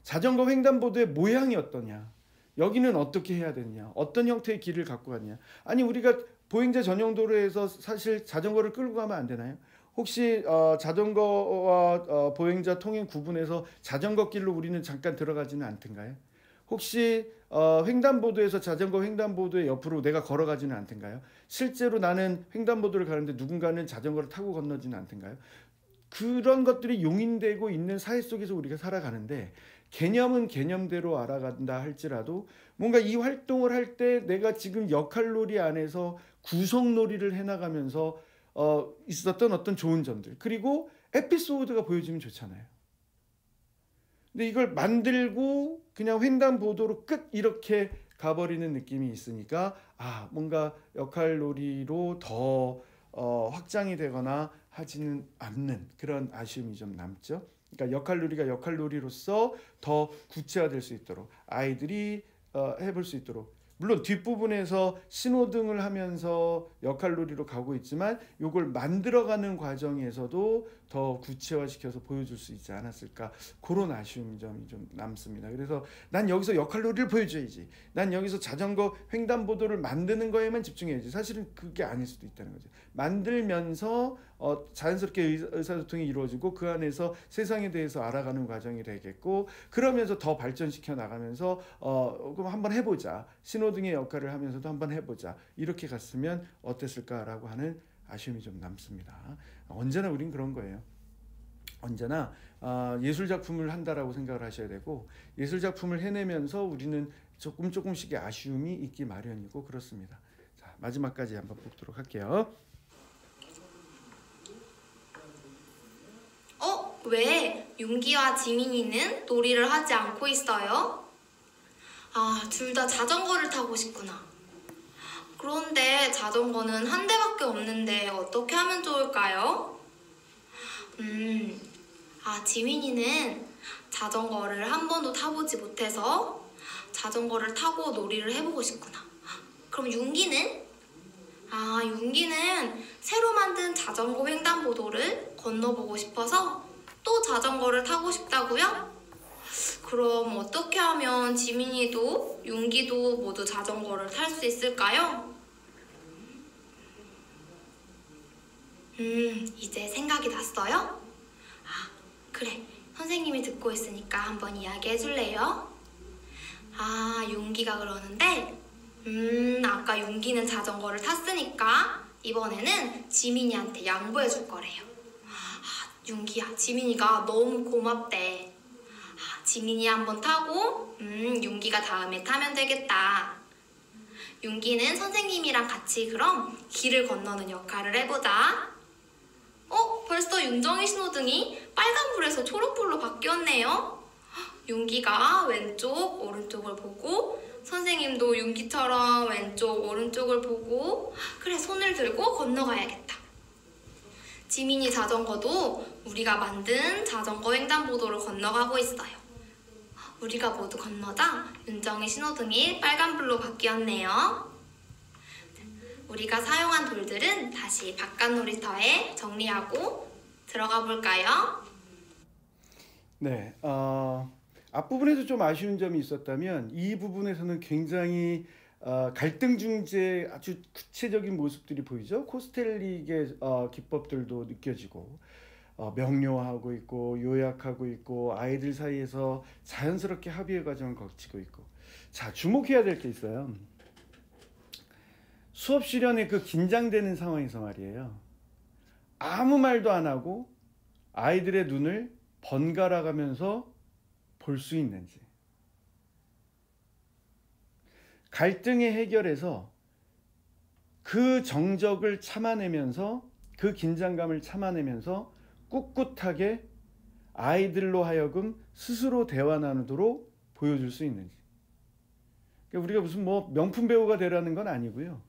자전거 횡단보도의 모양이 어떠냐, 여기는 어떻게 해야 되냐, 어떤 형태의 길을 갖고 갔냐. 아니 우리가 보행자 전용 도로에서 사실 자전거를 끌고 가면 안 되나요? 혹시 자전거와 보행자 통행 구분해서 자전거 길로 우리는 잠깐 들어가지는 않던가요? 혹시 횡단보도에서 자전거 횡단보도의 옆으로 내가 걸어가지는 않던가요? 실제로 나는 횡단보도를 가는데 누군가는 자전거를 타고 건너지는 않던가요? 그런 것들이 용인되고 있는 사회 속에서 우리가 살아가는데 개념은 개념대로 알아간다 할지라도 뭔가 이 활동을 할 때 내가 지금 역할놀이 안에서 구성놀이를 해나가면서 있었던 어떤 좋은 점들 그리고 에피소드가 보여지면 좋잖아요. 근데 이걸 만들고 그냥 횡단보도로 끝 이렇게 가버리는 느낌이 있으니까 뭔가 역할놀이로 더 확장이 되거나 하지는 않는 그런 아쉬움이 좀 남죠. 그러니까 역할놀이가 역할놀이로서 더 구체화될 수 있도록 아이들이 해볼 수 있도록 물론 뒷부분에서 신호등을 하면서 역할놀이로 가고 있지만 이걸 만들어가는 과정에서도 더 구체화시켜서 보여줄 수 있지 않았을까 그런 아쉬운 점이 좀 남습니다. 그래서 난 여기서 역할놀이를 보여줘야지, 난 여기서 자전거 횡단보도를 만드는 거에만 집중해야지, 사실은 그게 아닐 수도 있다는 거죠. 만들면서 자연스럽게 의사소통이 이루어지고 그 안에서 세상에 대해서 알아가는 과정이 되겠고 그러면서 더 발전시켜 나가면서 그럼 한번 해보자, 신호등의 역할을 하면서도 한번 해보자, 이렇게 갔으면 어땠을까라고 하는 아쉬움이 좀 남습니다. 언제나 우린 그런 거예요. 언제나 예술작품을 한다라고 생각을 하셔야 되고 예술작품을 해내면서 우리는 조금씩의 아쉬움이 있기 마련이고 그렇습니다. 자, 마지막까지 한번 보도록 할게요. 왜 윤기와 지민이는 놀이를 하지 않고 있어요? 아, 둘 다 자전거를 타고 싶구나. 그런데 자전거는 한 대밖에 없는데 어떻게 하면 좋을까요? 지민이는 자전거를 한 번도 타보지 못해서 자전거를 타고 놀이를 해보고 싶구나. 그럼 윤기는? 윤기는 새로 만든 자전거 횡단보도를 건너보고 싶어서 또 자전거를 타고 싶다고요? 그럼 어떻게 하면 지민이도 윤기도 모두 자전거를 탈 수 있을까요? 이제 생각이 났어요? 그래. 선생님이 듣고 있으니까 한번 이야기해 줄래요? 윤기가 그러는데, 아까 윤기는 자전거를 탔으니까 이번에는 지민이한테 양보해 줄 거래요. 윤기야, 지민이가 너무 고맙대. 지민이 한번 타고, 윤기가 다음에 타면 되겠다. 윤기는 선생님이랑 같이 그럼 길을 건너는 역할을 해보자. 벌써 윤정이 신호등이 빨간불에서 초록불로 바뀌었네요. 윤기가 왼쪽, 오른쪽을 보고 선생님도 윤기처럼 왼쪽, 오른쪽을 보고 그래, 손을 들고 건너가야겠다. 지민이 자전거도 우리가 만든 자전거 횡단보도로 건너가고 있어요. 우리가 모두 건너자 윤정이 신호등이 빨간불로 바뀌었네요. 우리가 사용한 돌들은 다시 바깥 놀이터에 정리하고 들어가 볼까요? 네, 앞부분에도 좀 아쉬운 점이 있었다면 이 부분에서는 굉장히 갈등 중재의 아주 구체적인 모습들이 보이죠. 코스텔릭의 기법들도 느껴지고 명료하고 있고 요약하고 있고 아이들 사이에서 자연스럽게 합의의 과정을 거치고 있고. 자, 주목해야 될 게 있어요. 수업 시련의 그 긴장되는 상황에서 말이에요. 아무 말도 안 하고 아이들의 눈을 번갈아 가면서 볼 수 있는지. 갈등의 해결에서 그 정적을 참아내면서 그 긴장감을 참아내면서 꿋꿋하게 아이들로 하여금 스스로 대화 나누도록 보여줄 수 있는지. 그러니까 우리가 무슨 명품 배우가 되라는 건 아니고요.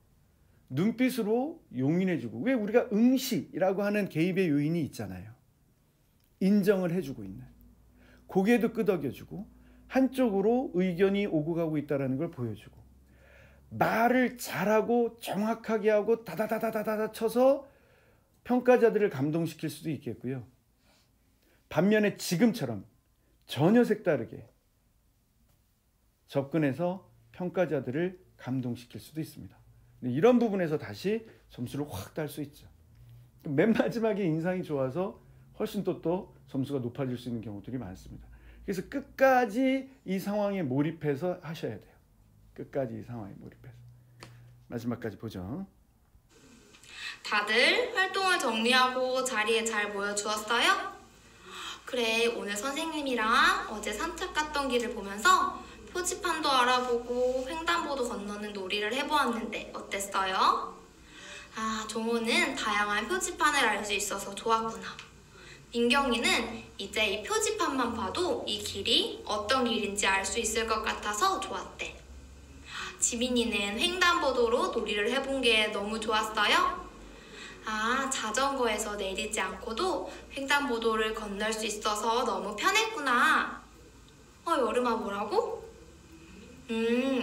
눈빛으로 용인해주고, 왜 우리가 응시라고 하는 개입의 요인이 있잖아요. 인정을 해주고 있는, 고개도 끄덕여주고 한쪽으로 의견이 오고 가고 있다는 걸 보여주고, 말을 잘하고 정확하게 하고 다다다다다다 쳐서 평가자들을 감동시킬 수도 있겠고요. 반면에 지금처럼 전혀 색다르게 접근해서 평가자들을 감동시킬 수도 있습니다. 이런 부분에서 다시 점수를 확 딸 수 있죠. 맨 마지막에 인상이 좋아서 훨씬 또 점수가 높아질 수 있는 경우들이 많습니다. 그래서 끝까지 이 상황에 몰입해서 하셔야 돼요. 끝까지 이 상황에 몰입해서. 마지막까지 보죠. 다들 활동을 정리하고 자리에 잘 모여주었어요? 그래, 오늘 선생님이랑 어제 산책 갔던 길을 보면서 표지판도 알아보고 횡단보도 건너는 놀이를 해보았는데 어땠어요? 종호는 다양한 표지판을 알 수 있어서 좋았구나. 민경이는 이제 이 표지판만 봐도 이 길이 어떤 길인지 알 수 있을 것 같아서 좋았대. 지민이는 횡단보도로 놀이를 해본 게 너무 좋았어요? 자전거에서 내리지 않고도 횡단보도를 건널 수 있어서 너무 편했구나. 여름아, 뭐라고?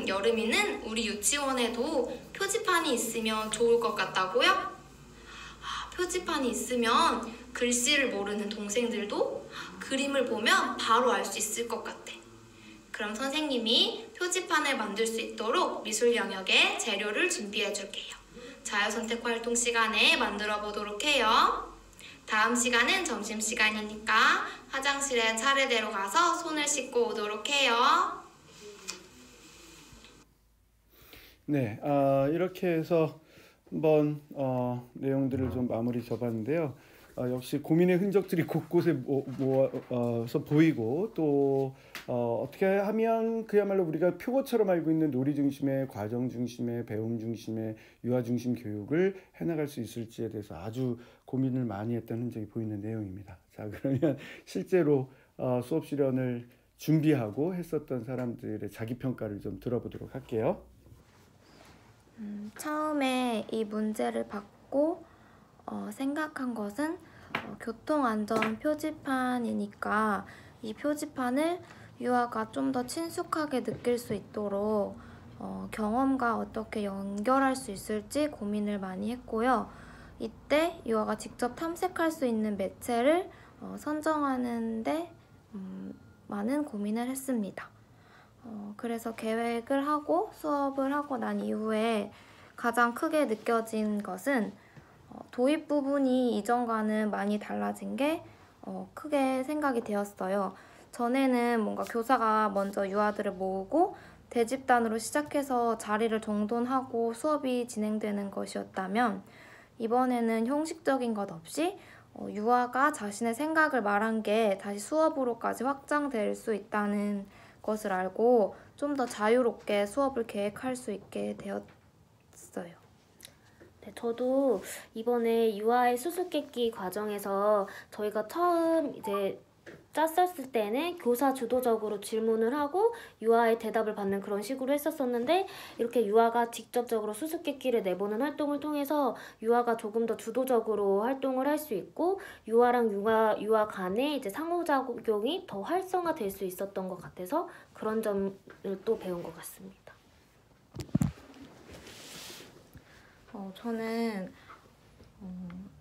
여름이는 우리 유치원에도 표지판이 있으면 좋을 것 같다고요? 표지판이 있으면 글씨를 모르는 동생들도 그림을 보면 바로 알 수 있을 것 같아. 그럼 선생님이 표지판을 만들 수 있도록 미술 영역에 재료를 준비해 줄게요. 자유선택 활동 시간에 만들어 보도록 해요. 다음 시간은 점심시간이니까 화장실에 차례대로 가서 손을 씻고 오도록 해요. 네, 이렇게 해서 한번 내용들을 좀 마무리 져봤는데요. 역시 고민의 흔적들이 곳곳에 모아서 보이고 또 어떻게 하면 그야말로 우리가 표고처럼 알고 있는 놀이 중심의 과정 중심의 배움 중심의 유아 중심 교육을 해나갈 수 있을지에 대해서 아주 고민을 많이 했던 흔적이 보이는 내용입니다. 자, 그러면 실제로 수업 실현을 준비하고 했었던 사람들의 자기 평가를 좀 들어보도록 할게요. 처음에 이 문제를 받고 생각한 것은 교통안전 표지판이니까 이 표지판을 유아가 좀 더 친숙하게 느낄 수 있도록 경험과 어떻게 연결할 수 있을지 고민을 많이 했고요. 이때 유아가 직접 탐색할 수 있는 매체를 선정하는데 많은 고민을 했습니다. 그래서 계획을 하고 수업을 하고 난 이후에 가장 크게 느껴진 것은 도입 부분이 이전과는 많이 달라진 게 크게 생각이 되었어요. 전에는 뭔가 교사가 먼저 유아들을 모으고 대집단으로 시작해서 자리를 정돈하고 수업이 진행되는 것이었다면 이번에는 형식적인 것 없이 유아가 자신의 생각을 말한 게 다시 수업으로까지 확장될 수 있다는 것을 알고 좀 더 자유롭게 수업을 계획할 수 있게 되었어요. 네, 저도 이번에 유아의 수수께끼 과정에서 저희가 처음 이제 짰었을 때는 교사 주도적으로 질문을 하고 유아의 대답을 받는 그런 식으로 했었었는데 이렇게 유아가 직접적으로 수수께끼를 내보는 활동을 통해서 유아가 조금 더 주도적으로 활동을 할 수 있고 유아랑 유아 간의 이제 상호작용이 더 활성화될 수 있었던 것 같아서 그런 점을 또 배운 것 같습니다. 저는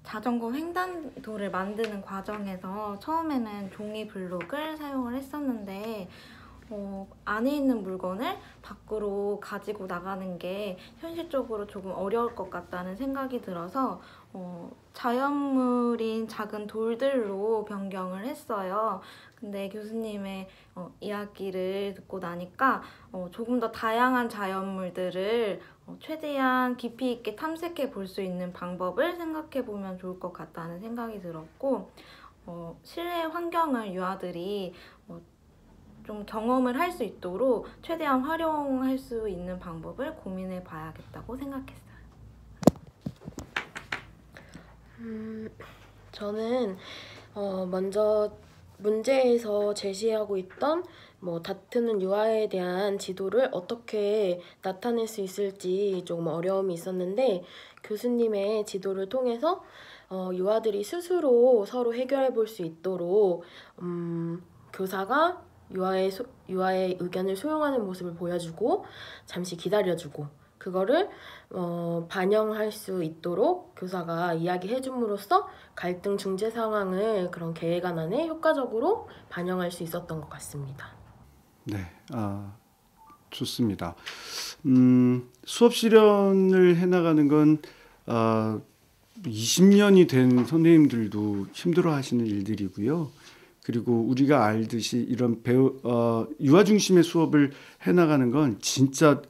자전거 횡단도를 만드는 과정에서 처음에는 종이 블록을 사용을 했었는데 안에 있는 물건을 밖으로 가지고 나가는 게 현실적으로 조금 어려울 것 같다는 생각이 들어서 자연물인 작은 돌들로 변경을 했어요. 근데 교수님의 이야기를 듣고 나니까 조금 더 다양한 자연물들을 최대한 깊이 있게 탐색해 볼 수 있는 방법을 생각해 보면 좋을 것 같다는 생각이 들었고 실내 환경을 유아들이 좀 경험을 할 수 있도록 최대한 활용할 수 있는 방법을 고민해 봐야겠다고 생각했어요. 저는 먼저 문제에서 제시하고 있던 다투는 유아에 대한 지도를 어떻게 나타낼 수 있을지 조금 어려움이 있었는데 교수님의 지도를 통해서 유아들이 스스로 서로 해결해 볼 수 있도록 교사가 유아의 의견을 수용하는 모습을 보여주고 잠시 기다려주고 그거를 반영할 수 있도록 교사가 이야기해 줌으로써 갈등 중재 상황을 그런 계획안 안에 효과적으로 반영할 수 있었던 것 같습니다. 네, 좋습니다. 수업 실현을 해나가는 건 20년이 된 선생님들도 힘들어하시는 일들이고요. 그리고 우리가 알듯이 이런 유아 중심의 수업을 해나가는 건 진짜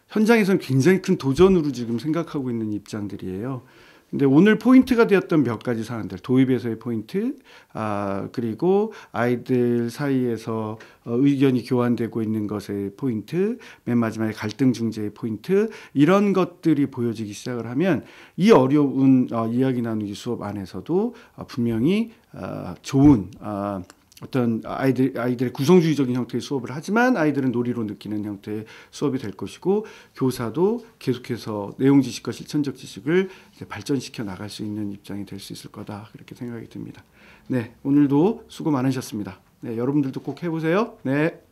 현장에서는 굉장히 큰 도전으로 지금 생각하고 있는 입장들이에요. 근데 오늘 포인트가 되었던 몇 가지 사안들, 도입에서의 포인트, 그리고 아이들 사이에서 의견이 교환되고 있는 것의 포인트, 맨 마지막에 갈등 중재의 포인트, 이런 것들이 보여지기 시작을 하면 이 어려운 이야기 나누기 수업 안에서도 분명히 좋은 어떤 아이들의 구성주의적인 형태의 수업을 하지만 아이들은 놀이로 느끼는 형태의 수업이 될 것이고 교사도 계속해서 내용 지식과 실천적 지식을 이제 발전시켜 나갈 수 있는 입장이 될 수 있을 거다 그렇게 생각이 듭니다. 네, 오늘도 수고 많으셨습니다. 네, 여러분들도 꼭 해보세요. 네.